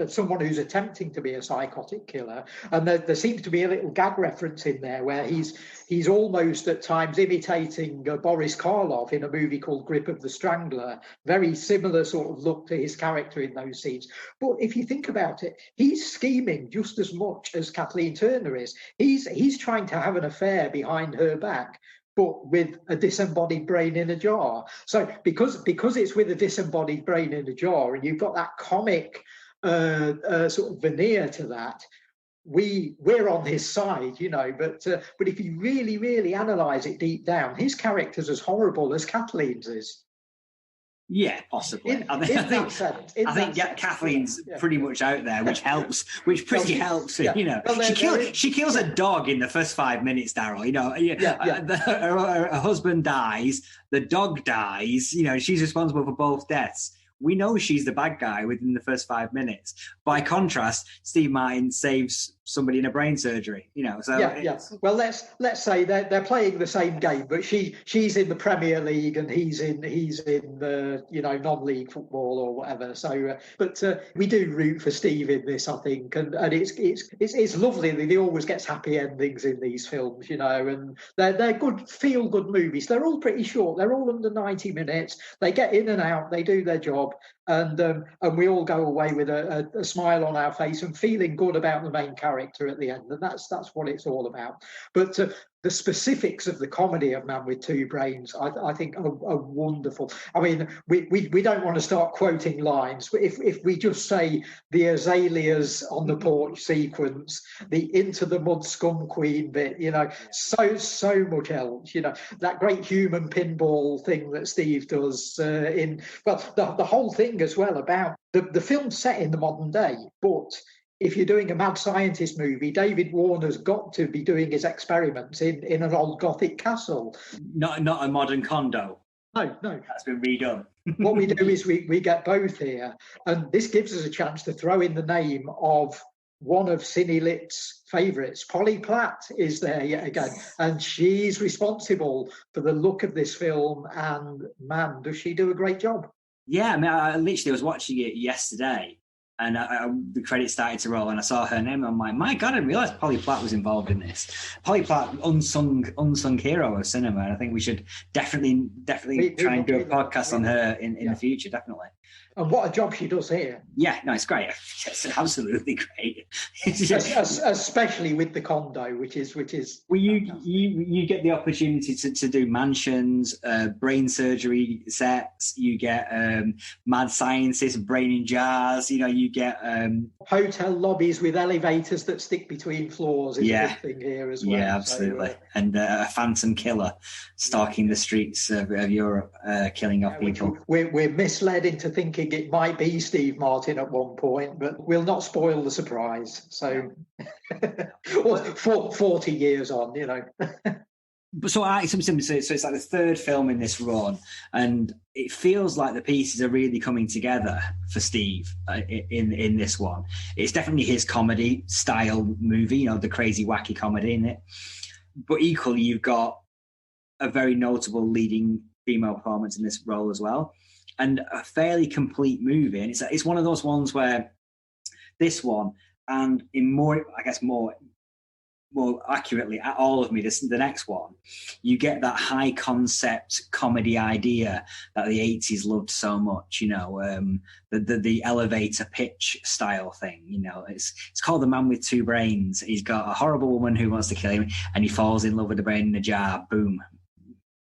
someone who's attempting to be a psychotic killer, and there seems to be a little gag reference in there where he's almost at times imitating Boris Karloff in a movie called Grip of the Strangler. Very similar sort of look to his character in those scenes. But if you think about it, he's scheming just as much as Kathleen Turner is. He's trying to have an affair behind her back, but with a disembodied brain in a jar. So because it's with a disembodied brain in a jar, and you've got that comic sort of veneer to that, we're on his side, But if you really, really analyse it deep down, his character's as horrible as Kathleen's is. Yeah, possibly. I think Kathleen's pretty much out there, which helps. Which pretty helps. She kills a dog in the first 5 minutes, Daryl. Her husband dies, the dog dies. She's responsible for both deaths. We know she's the bad guy within the first 5 minutes. By contrast, Steve Martin saves somebody in a brain surgery. Well, let's say they're playing the same game, but she's in the Premier League and he's in the non-league football or whatever. So, but we do root for Steve in this, I think, and it's lovely that he always gets happy endings in these films, and they're good, feel good movies. They're all pretty short. They're all under 90 minutes. They get in and out. They do their job. And we all go away with a smile on our face and feeling good about the main character at the end, and that's what it's all about. But the specifics of the comedy of Man with Two Brains, I think, are wonderful. I mean, we don't want to start quoting lines, but if we just say the azaleas on the porch sequence, the into the mud scum queen bit, so much else. That great human pinball thing that Steve does the whole thing as well about the film's set in the modern day, but if you're doing a mad scientist movie, David Warner's got to be doing his experiments in an old Gothic castle. Not a modern condo. No. That's been redone. What we do is we get both here. And this gives us a chance to throw in the name of one of Cine Lit's favourites. Polly Platt is there yet again. And she's responsible for the look of this film. And man, does she do a great job. Yeah, I mean, I literally was watching it yesterday. And the credits started to roll, and I saw her name. I'm like, my God, I didn't realize Polly Platt was involved in this. Polly Platt, unsung hero of cinema, and I think we should definitely try and do a podcast on her in the future, definitely. And what a job she does here. Yeah, no, it's great. It's absolutely great. Especially with the condo, which is. Well, you get the opportunity to do mansions, brain surgery sets. You get mad scientists, brain in jars. You get hotel lobbies with elevators that stick between floors. Is a big thing here as well. Yeah, absolutely. So, and a phantom killer stalking the streets of Europe, killing off people. We're misled into thinking it might be Steve Martin at one point, but we'll not spoil the surprise. So, or 40 years on, So it's like the third film in this run, and it feels like the pieces are really coming together for Steve in this one. It's definitely his comedy style movie, the crazy, wacky comedy in it. But equally, you've got a very notable leading female performance in this role as well, and a fairly complete movie. And it's one of those ones where this one, and in more, I guess more accurately, at All of Me, the next one, you get that high concept comedy idea that the 80s loved so much, the elevator pitch style thing. It's called The Man with Two Brains. He's got a horrible woman who wants to kill him, and he falls in love with the brain in a jar. Boom.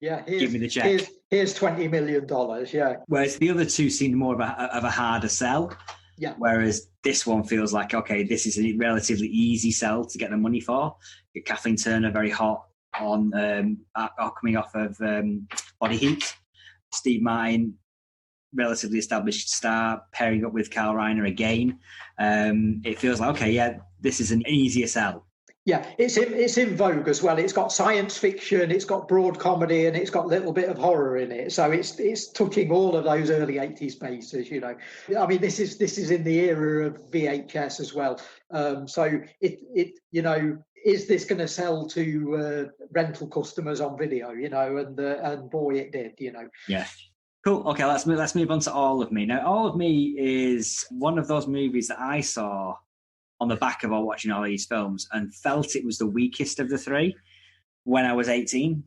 Yeah, give me the check. Here's $20 million. Yeah. Whereas the other two seemed more of a harder sell. Yeah. Whereas this one feels like, okay, this is a relatively easy sell to get the money for. Kathleen Turner, very hot on coming off of Body Heat. Steve Martin, relatively established star, pairing up with Carl Reiner again. It feels like, okay, yeah, this is an easier sell. Yeah, it's in vogue as well. It's got science fiction, it's got broad comedy, and it's got a little bit of horror in it. So it's touching all of those early 80s bases, I mean, this is in the era of VHS as well. So is this going to sell to rental customers on video? And boy, it did. Yeah. Cool. Okay, let's move on to All of Me. Now, All of Me is one of those movies that I saw on the back of watching all these films and felt it was the weakest of the three when I was 18.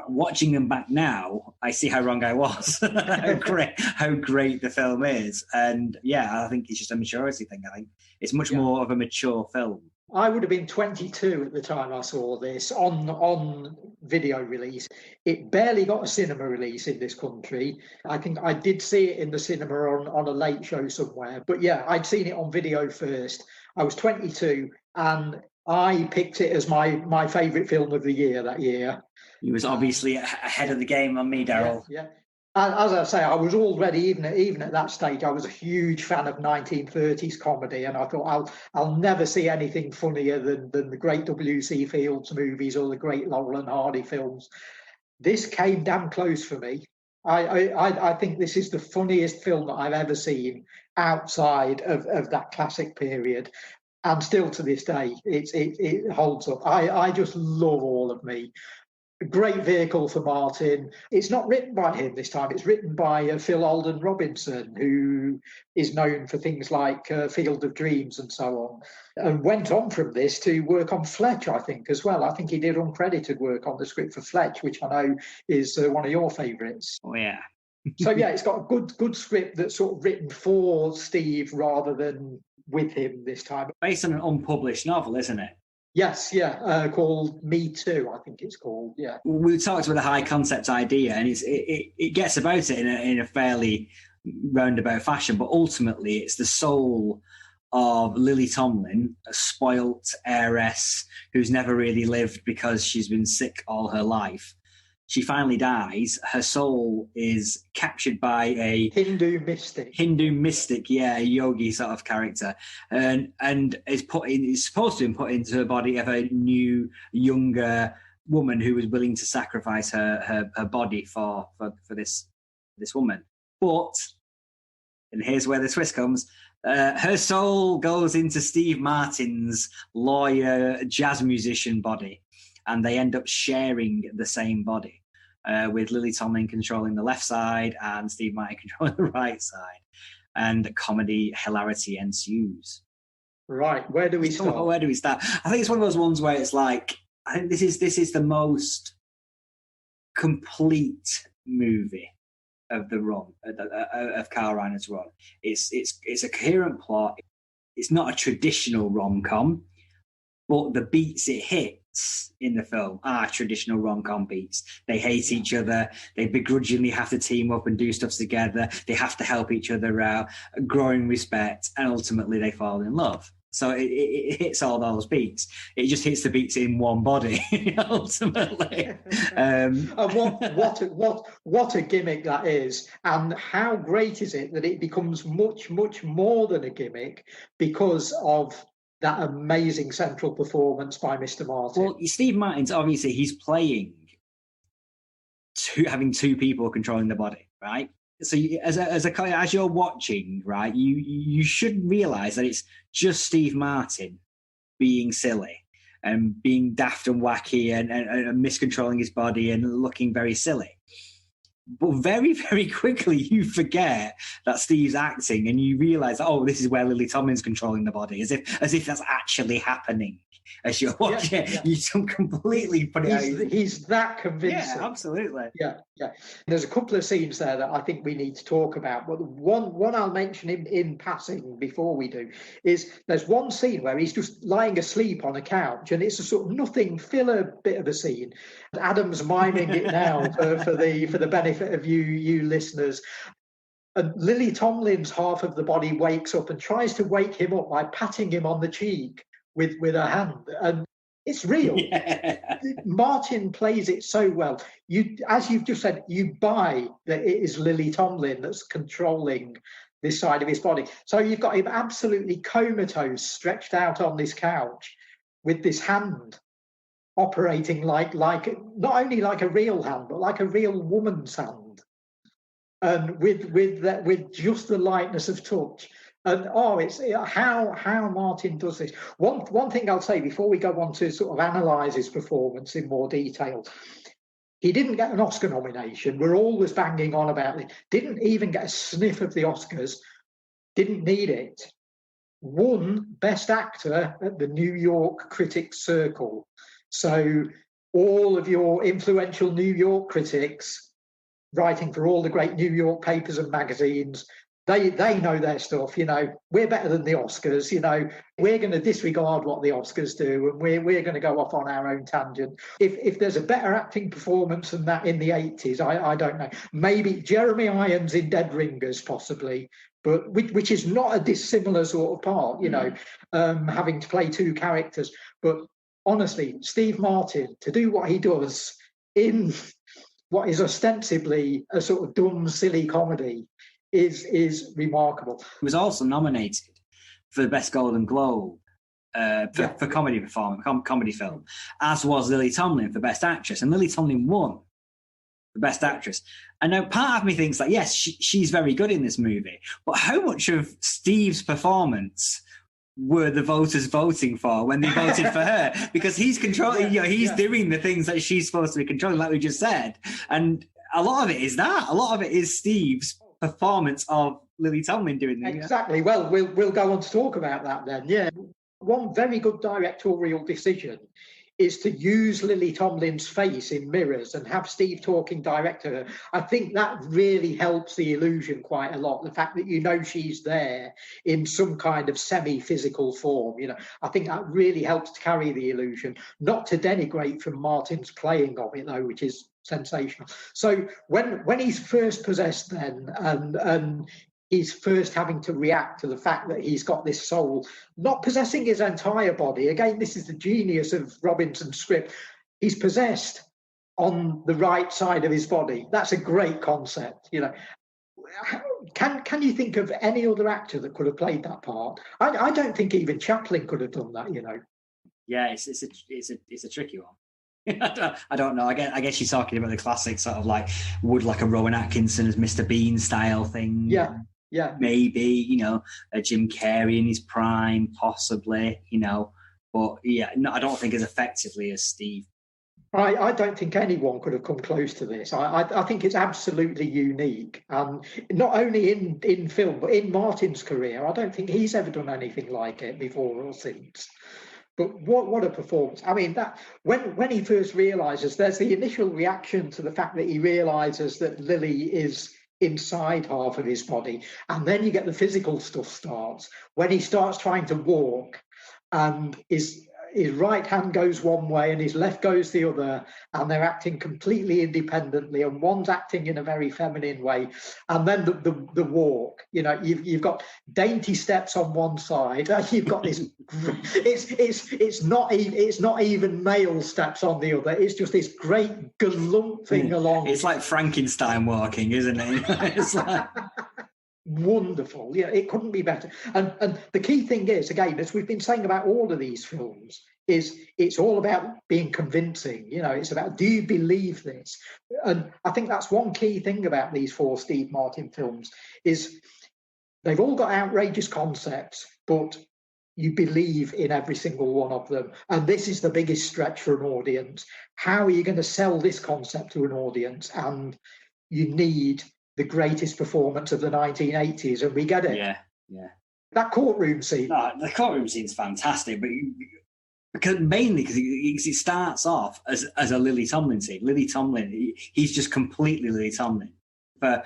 Watching them back now, I see how wrong I was, how great the film is. And yeah, I think it's just a maturity thing. I think it's much more of a mature film. I would have been 22 at the time I saw this on video release. It barely got a cinema release in this country. I think I did see it in the cinema on a late show somewhere. But yeah, I'd seen it on video first. I was 22 and I picked it as my favourite film of the year that year. He was obviously ahead of the game on me, Daryl. Yeah. As I say, I was already, even at that stage, I was a huge fan of 1930s comedy, and I thought I'll never see anything funnier than the great W.C. Fields movies or the great Laurel and Hardy films. This came damn close for me. I think this is the funniest film that I've ever seen outside of that classic period. And still to this day, it holds up. I just love All of Me. A great vehicle for Martin. It's not written by him this time. It's written by Phil Alden Robinson, who is known for things like Field of Dreams and so on, and went on from this to work on Fletch, I think, as well. I think he did uncredited work on the script for Fletch, which I know is one of your favourites. Oh, yeah. So, yeah, it's got a good script that's sort of written for Steve rather than with him this time. Based on an unpublished novel, isn't it? Yes, yeah, called Me Too, I think it's called, yeah. We talked about a high concept idea, and it gets about it in a fairly roundabout fashion, but ultimately it's the soul of Lily Tomlin, a spoilt heiress who's never really lived because she's been sick all her life. She finally dies. Her soul is captured by a Hindu mystic, yeah, a yogi sort of character, and is supposed to be put into the body of a new, younger woman who was willing to sacrifice her body for this woman. But, and here's where the twist comes. Her soul goes into Steve Martin's lawyer, jazz musician body, and they end up sharing the same body, with Lily Tomlin controlling the left side and Steve Martin controlling the right side. And comedy hilarity ensues. Right, where do we start? Where do we start? I think it's one of those ones where it's like, I think this is the most complete movie of the run, of Carl Reiner's run. It's a coherent plot. It's not a traditional rom-com, but the beats it hits in the film are traditional rom-com beats. They hate each other. They begrudgingly have to team up and do stuff together. They have to help each other out, growing respect, and ultimately they fall in love. So it hits all those beats. It just hits the beats in one body, ultimately. And what a gimmick that is. And how great is it that it becomes much, much more than a gimmick because of that amazing central performance by Mr. Martin. Well, Steve Martin's obviously he's playing having two people controlling the body, right? So as you're watching, right, you should realise that it's just Steve Martin being silly. and being daft and wacky and miscontrolling his body and looking very silly. But very, very quickly, you forget that Steve's acting, and you realise, oh, this is where Lily Tomlin's controlling the body, as if that's actually happening as you're watching it. You don't completely put it out. He's that convincing. Yeah, absolutely. Yeah. There's a couple of scenes there that I think we need to talk about. But one I'll mention in passing before we do is there's one scene where he's just lying asleep on a couch, and it's a sort of nothing filler bit of a scene. Adam's miming it now for the benefit of you listeners. And Lily Tomlin's half of the body wakes up and tries to wake him up by patting him on the cheek with her hand, and it's real. Yeah. Martin plays it so well. As you've just said, you buy that it is Lily Tomlin that's controlling this side of his body. So you've got him absolutely comatose, stretched out on this couch with this hand operating like not only like a real hand, but like a real woman's hand, and with just the lightness of touch. And it's how Martin does this. One thing I'll say before we go on to sort of analyse his performance in more detail, he didn't get an Oscar nomination. We're always banging on about it. Didn't even get a sniff of the Oscars. Didn't need it. Won Best Actor at the New York Critics Circle. So all of your influential New York critics, writing for all the great New York papers and magazines, they know their stuff. We're better than the Oscars. We're going to disregard what the Oscars do, and we're going to go off on our own tangent. If there's a better acting performance than that in the 80s, I don't know. Maybe Jeremy Irons in Dead Ringers, possibly, but which is not a dissimilar sort of part. Having to play two characters. But honestly, Steve Martin, to do what he does in what is ostensibly a sort of dumb, silly comedy is remarkable. He was also nominated for the Best Golden Globe for comedy performance, comedy film, as was Lily Tomlin for Best Actress, and Lily Tomlin won the Best Actress. And now part of me thinks that yes, she's very good in this movie, but how much of Steve's performance were the voters voting for when they voted for her? Because he's controlling, he's doing the things that she's supposed to be controlling, like we just said, and a lot of it is that. A lot of it is Steve's performance of Lily Tomlin doing that. Exactly. Well, we'll go on to talk about that then. Yeah. One very good directorial decision is to use Lily Tomlin's face in mirrors and have Steve talking direct to her. I think that really helps the illusion quite a lot. The fact that she's there in some kind of semi-physical form, I think that really helps to carry the illusion. Not to denigrate from Martin's playing of it, though, which is sensational. So when he's first possessed then, and he's first having to react to the fact that he's got this soul not possessing his entire body. Again, this is the genius of Robinson's script. He's possessed on the right side of his body. That's a great concept. Can you think of any other actor that could have played that part? I don't think even Chaplin could have done that. Yeah, it's a tricky one. I don't know. I guess you're talking about the classic sort of like a Rowan Atkinson as Mr. Bean style thing. Yeah. Maybe, a Jim Carrey in his prime, possibly, But yeah, no, I don't think as effectively as Steve. I don't think anyone could have come close to this. I think it's absolutely unique. Not only in film, but in Martin's career. I don't think he's ever done anything like it before or since. But what a performance. I mean, that when he first realises, there's the initial reaction to the fact that he realises that Lily is inside half of his body. And then you get the physical stuff starts. When he starts trying to walk and his right hand goes one way and his left goes the other, and they're acting completely independently, and one's acting in a very feminine way. And then the walk, you've got dainty steps on one side, and you've got this it's not even male steps on the other. It's just this great galumphing along. It's like Frankenstein walking, isn't it? It's like wonderful. Yeah, it couldn't be better. And the key thing is, again, as we've been saying about all of these films, is it's all about being convincing. It's about, do you believe this? And I think that's one key thing about these four Steve Martin films, is they've all got outrageous concepts, but you believe in every single one of them. And this is the biggest stretch for an audience. How are you going to sell this concept to an audience? And you need the greatest performance of the 1980s, and we get it. Yeah. That courtroom scene. No, the courtroom scene's fantastic, but mainly because it starts off as a Lily Tomlin scene. Lily Tomlin, he's just completely Lily Tomlin for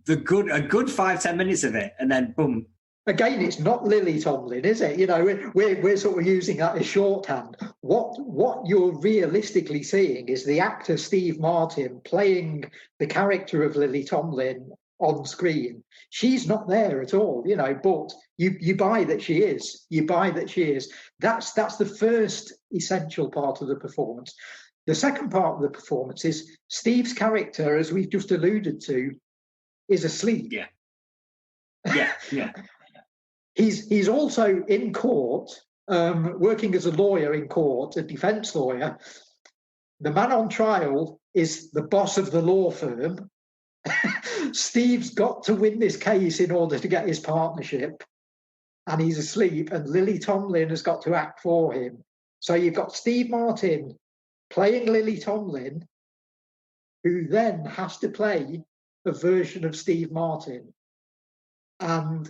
a good 5-10 minutes of it, and then boom. Again, it's not Lily Tomlin, is it? You know, we're sort of using that as shorthand. What you're realistically seeing is the actor Steve Martin playing the character of Lily Tomlin on screen. She's not there at all, you know, but you buy that she is. You buy that she is. That's the first essential part of the performance. The second part of the performance is Steve's character, as we've just alluded to, is asleep. Yeah. He's also in court, working as a lawyer in court, a defense lawyer. The man on trial is the boss of the law firm. Steve's got to win this case in order to get his partnership, and he's asleep, and Lily Tomlin has got to act for him. So you've got Steve Martin playing Lily Tomlin, who then has to play a version of Steve Martin. And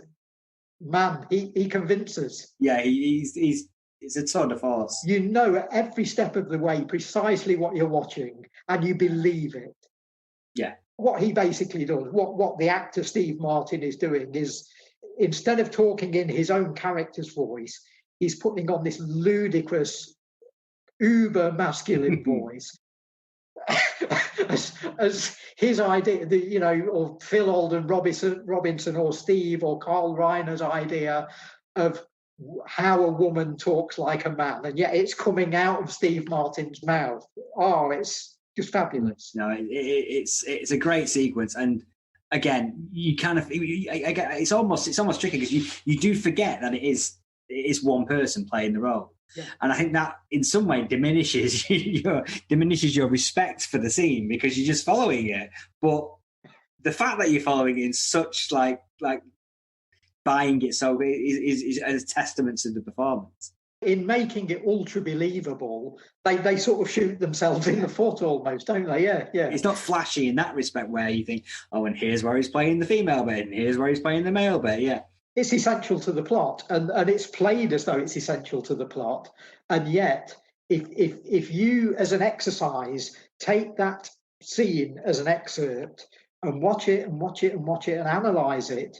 man, he convinces. Yeah, he's a tour de force. You know at every step of the way precisely what you're watching, and you believe it. Yeah. What he basically does, what the actor Steve Martin is doing is, instead of talking in his own character's voice, he's putting on this ludicrous, uber masculine voice. as his idea, you know, or Phil Alden Robinson or Steve or Carl Reiner's idea of how a woman talks like a man, and yet it's coming out of Steve Martin's mouth. Oh, it's just fabulous. No, it's a great sequence, and again, you kind of it's almost tricky because you do forget that it is one person playing the role. Yeah. And I think that in some way diminishes your respect for the scene because you're just following it. But the fact that you're following it in such like buying it so is a testament to the performance. In making it ultra believable, they sort of shoot themselves in the foot almost, don't they? Yeah. It's not flashy in that respect where you think, oh, and here's where he's playing the female bit, and here's where he's playing the male bit. Yeah. It's essential to the plot, and it's played as though it's essential to the plot. And yet, if you, as an exercise, take that scene as an excerpt and watch it and analyse it,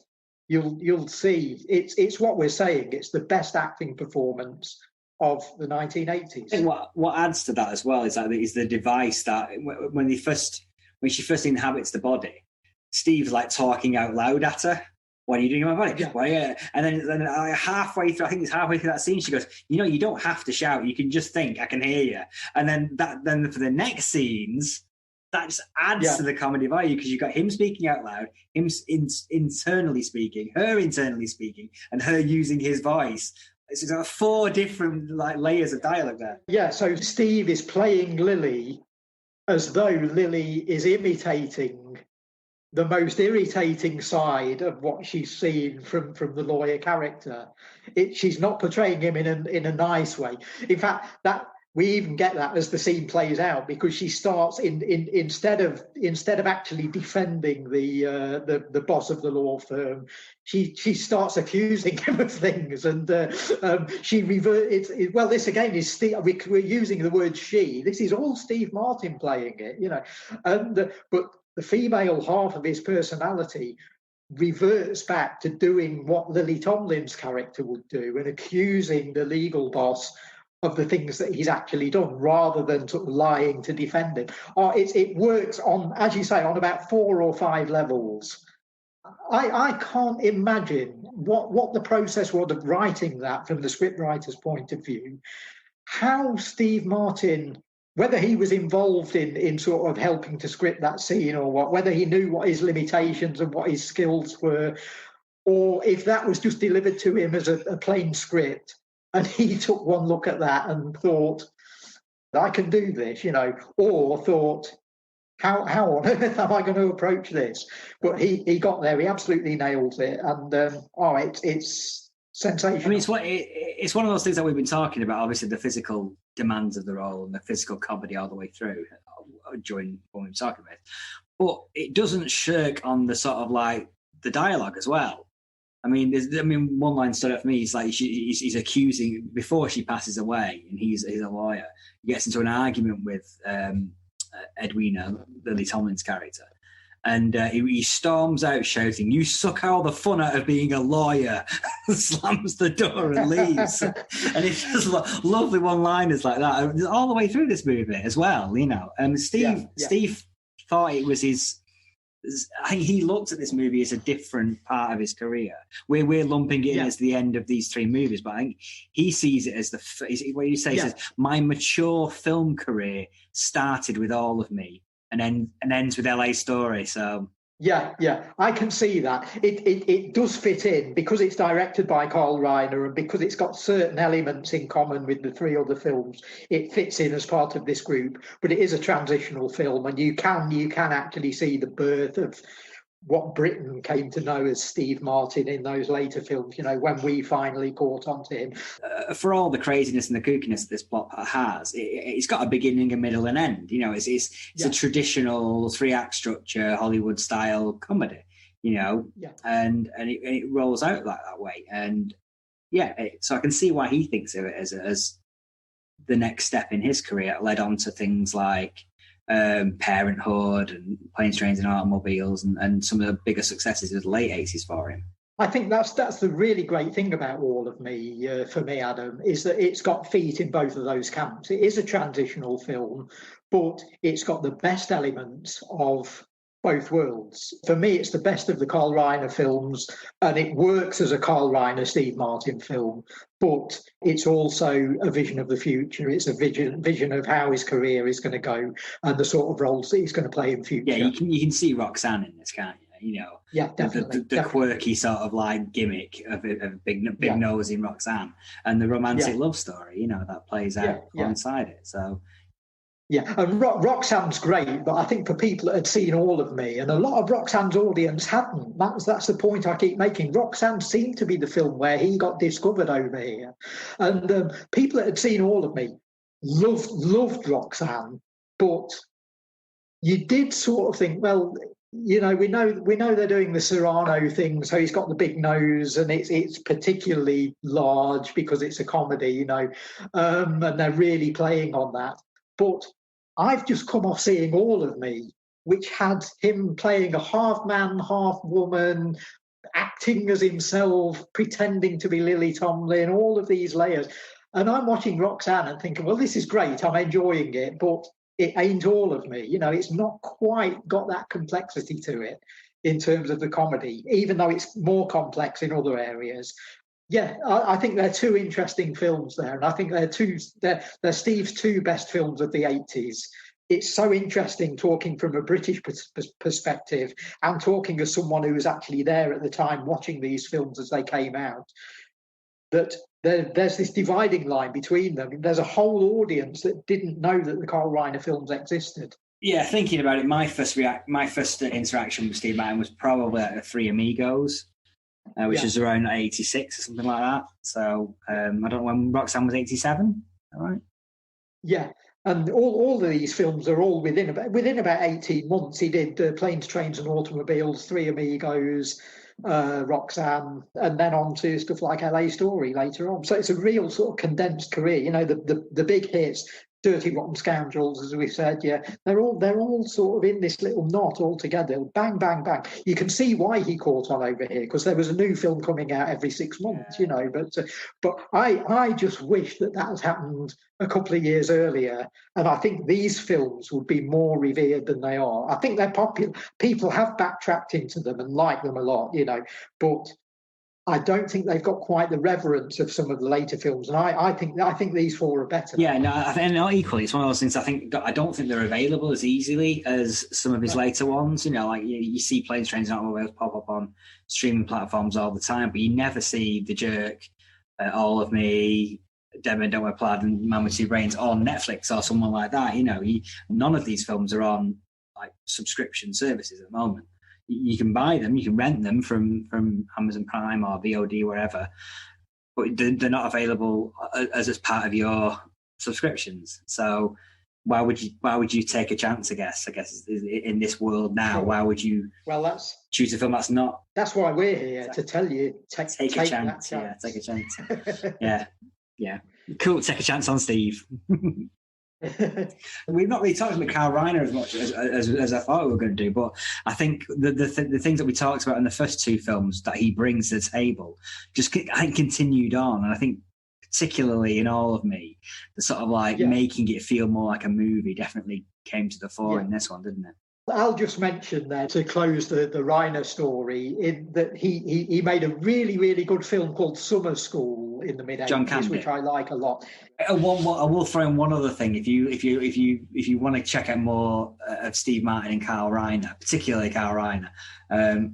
you'll see it's what we're saying. It's the best acting performance of the 1980s. I think what adds to that as well is the device that when she first inhabits the body, Steve's like talking out loud at her. What are you doing in my body? Yeah. Well, yeah. And then halfway through, I think it's halfway through that scene, she goes, you know, you don't have to shout. You can just think, I can hear you. And then for the next scenes, that just adds to the comedy value because you've got him speaking out loud, him internally speaking, her internally speaking, and her using his voice. It's like 4 different layers of dialogue there. Yeah, so Steve is playing Lily as though Lily is imitating the most irritating side of what she's seen from the lawyer character. She's not portraying him in a nice way. In fact, that we even get that as the scene plays out because she starts instead of actually defending the boss of the law firm, she starts accusing him of things, and she reverts. Well, this again is Steve. We're using the word she. This is all Steve Martin playing it, you know, and but the female half of his personality reverts back to doing what Lily Tomlin's character would do and accusing the legal boss of the things that he's actually done rather than sort of lying to defend him. It works on, as you say, on about 4 or 5 levels. I can't imagine what the process was of writing that from the scriptwriter's point of view, how Steve Martin, whether he was involved in sort of helping to script that scene or what, whether he knew what his limitations and what his skills were, or if that was just delivered to him as a plain script and he took one look at that and thought, I can do this, you know, or thought, how on earth am I going to approach this? But he got there, he absolutely nails it. And it's sensational. I mean, it's one of those things that we've been talking about. Obviously, the physical demands of the role and the physical comedy all the way through during when we were talking about it. But it doesn't shirk on the sort of like the dialogue as well. I mean, one line stood out for me. He's like he's accusing before she passes away, and he's a lawyer. He gets into an argument with Edwina, Lily Tomlin's character. And he storms out shouting, "You suck all the fun out of being a lawyer," slams the door and leaves. And it's just lovely one-liners like that all the way through this movie as well, you know. Steve thought it was his... I think he looked at this movie as a different part of his career. We're lumping it in as the end of these three movies, but I think he sees it as what you say, he says, my mature film career started with All of Me and ends with LA Story. So yeah, I can see that. It does fit in because it's directed by Carl Reiner and because it's got certain elements in common with the three other films. It fits in as part of this group, but it is a transitional film, and you can actually see the birth of what Britain came to know as Steve Martin in those later films, you know, when we finally caught on to him. For all the craziness and the kookiness that this plot has, it's got a beginning, a middle, and end. You know, it's a traditional 3-act structure, Hollywood-style comedy, you know, and it rolls out that way. And, so I can see why he thinks of it as the next step in his career. It led on to things like Parenthood and Planes, Trains and Automobiles and some of the bigger successes of the late 80s for him. I think that's the really great thing about All of Me, for me, Adam, is that it's got feet in both of those camps. It is a transitional film, but it's got the best elements of both worlds. For me, it's the best of the Carl Reiner films, and it works as a Carl Reiner, Steve Martin film, but it's also a vision of the future. It's a vision of how his career is going to go and the sort of roles that he's going to play in future. Yeah, you can see Roxanne in this, can't you? You know, definitely. The quirky sort of like gimmick of big nose in Roxanne and the romantic love story, you know, that plays out alongside it. So. Yeah, and Roxanne's great, but I think for people that had seen All of Me, and a lot of Roxanne's audience hadn't, that's the point I keep making. Roxanne seemed to be the film where he got discovered over here. And people that had seen All of Me loved Roxanne, but you did sort of think, well, you know, we know they're doing the Cyrano thing, so he's got the big nose, and it's particularly large because it's a comedy, you know, and they're really playing on that. But I've just come off seeing All of Me, which had him playing a half man, half woman, acting as himself, pretending to be Lily Tomlin, all of these layers. And I'm watching Roxanne and thinking, well, this is great, I'm enjoying it, but it ain't All of Me. You know, it's not quite got that complexity to it in terms of the comedy, even though it's more complex in other areas. Yeah, I think they're two interesting films there, and I think they're Steve's two best films of the 80s. It's so interesting talking from a British perspective and talking as someone who was actually there at the time watching these films as they came out, that there's this dividing line between them. There's a whole audience that didn't know that the Carl Reiner films existed. Yeah, thinking about it, my first interaction with Steve Martin was probably at the Three Amigos. Which is around 86 or something like that. So I don't know when Roxanne was 87. All right. Yeah, and all of these films are all within about 18 months. He did Planes, Trains and Automobiles, Three Amigos, Roxanne, and then on to stuff like LA Story later on. So it's a real sort of condensed career. You know, the big hits, Dirty Rotten Scoundrels, as we said, they're all sort of in this little knot all together. Bang, bang, bang. You can see why he caught on over here, because there was a new film coming out every 6 months, you know. But I just wish that had happened a couple of years earlier, and I think these films would be more revered than they are. I think they're popular. People have backtracked into them and like them a lot, you know, but I don't think they've got quite the reverence of some of the later films, and I think these four are better. Yeah, no, and not equally. It's one of those things. I don't think they're available as easily as some of his later ones. You know, like you see Planes, Trains and Automobiles pop up on streaming platforms all the time, but you never see The Jerk, All of Me, Dead Men Don't Wear Plaid, and Man with Two Brains on Netflix or someone like that. You know, none of these films are on like subscription services at the moment. You can buy them, you can rent them from Amazon Prime or VOD, wherever. but they're not available as part of your subscriptions. So why would you take a chance? I guess in this world now, sure. Why would you? Well, choose a film that's not. That's why we're here, to tell you. Take a chance. Yeah, take a chance. yeah. Cool. Take a chance on Steve. We've not really talked about Carl Reiner as much as I thought we were going to do, but I think the things that we talked about in the first two films that he brings to the table just continued on, and I think particularly in All of Me, the sort of making it feel more like a movie definitely came to the fore in this one, didn't it? I'll just mention there, to close the Reiner story, in that he made a really, really good film called Summer School in the mid-80s, which I like a lot. I will throw in one other thing. If you want to check out more of Steve Martin and Carl Reiner, particularly Carl Reiner,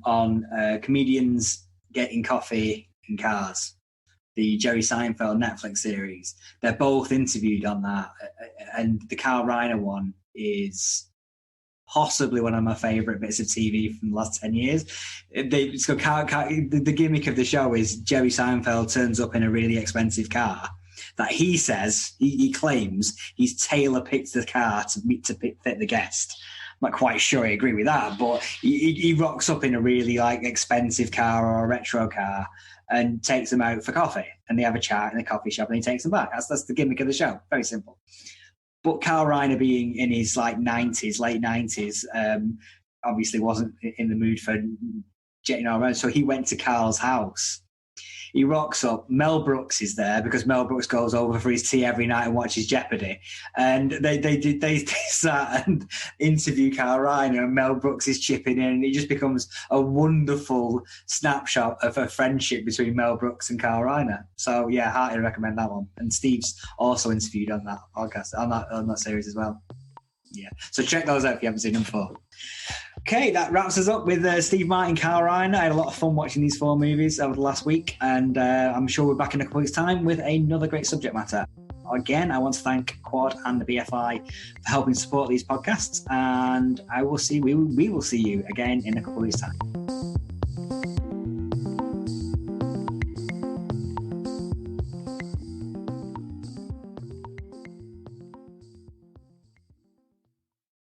on comedians getting coffee in cars, the Jerry Seinfeld Netflix series, they're both interviewed on that, and the Carl Reiner one is possibly one of my favourite bits of TV from the last 10 years. The gimmick of the show is Jerry Seinfeld turns up in a really expensive car that he says, he claims, he's tailor-picked the car to fit the guest. I'm not quite sure I agree with that, but he rocks up in a really expensive car or a retro car and takes them out for coffee, and they have a chat in a coffee shop and he takes them back. That's the gimmick of the show. Very simple. But Carl Reiner, being in his late 90s, obviously wasn't in the mood for jetting all around. So he went to Carl's house. He rocks up. Mel Brooks is there because Mel Brooks goes over for his tea every night and watches Jeopardy. And they sat and interview Carl Reiner, and Mel Brooks is chipping in, and it just becomes a wonderful snapshot of a friendship between Mel Brooks and Carl Reiner. So yeah, heartily recommend that one. And Steve's also interviewed on that podcast, on that series as well. Yeah, so check those out if you haven't seen them before. Okay, that wraps us up with Steve Martin, Carl Reiner. I had a lot of fun watching these four movies over the last week, and I'm sure we're back in a couple weeks' time with another great subject matter. Again, I want to thank Quad and the BFI for helping support these podcasts, and we will see you again in a couple weeks' time.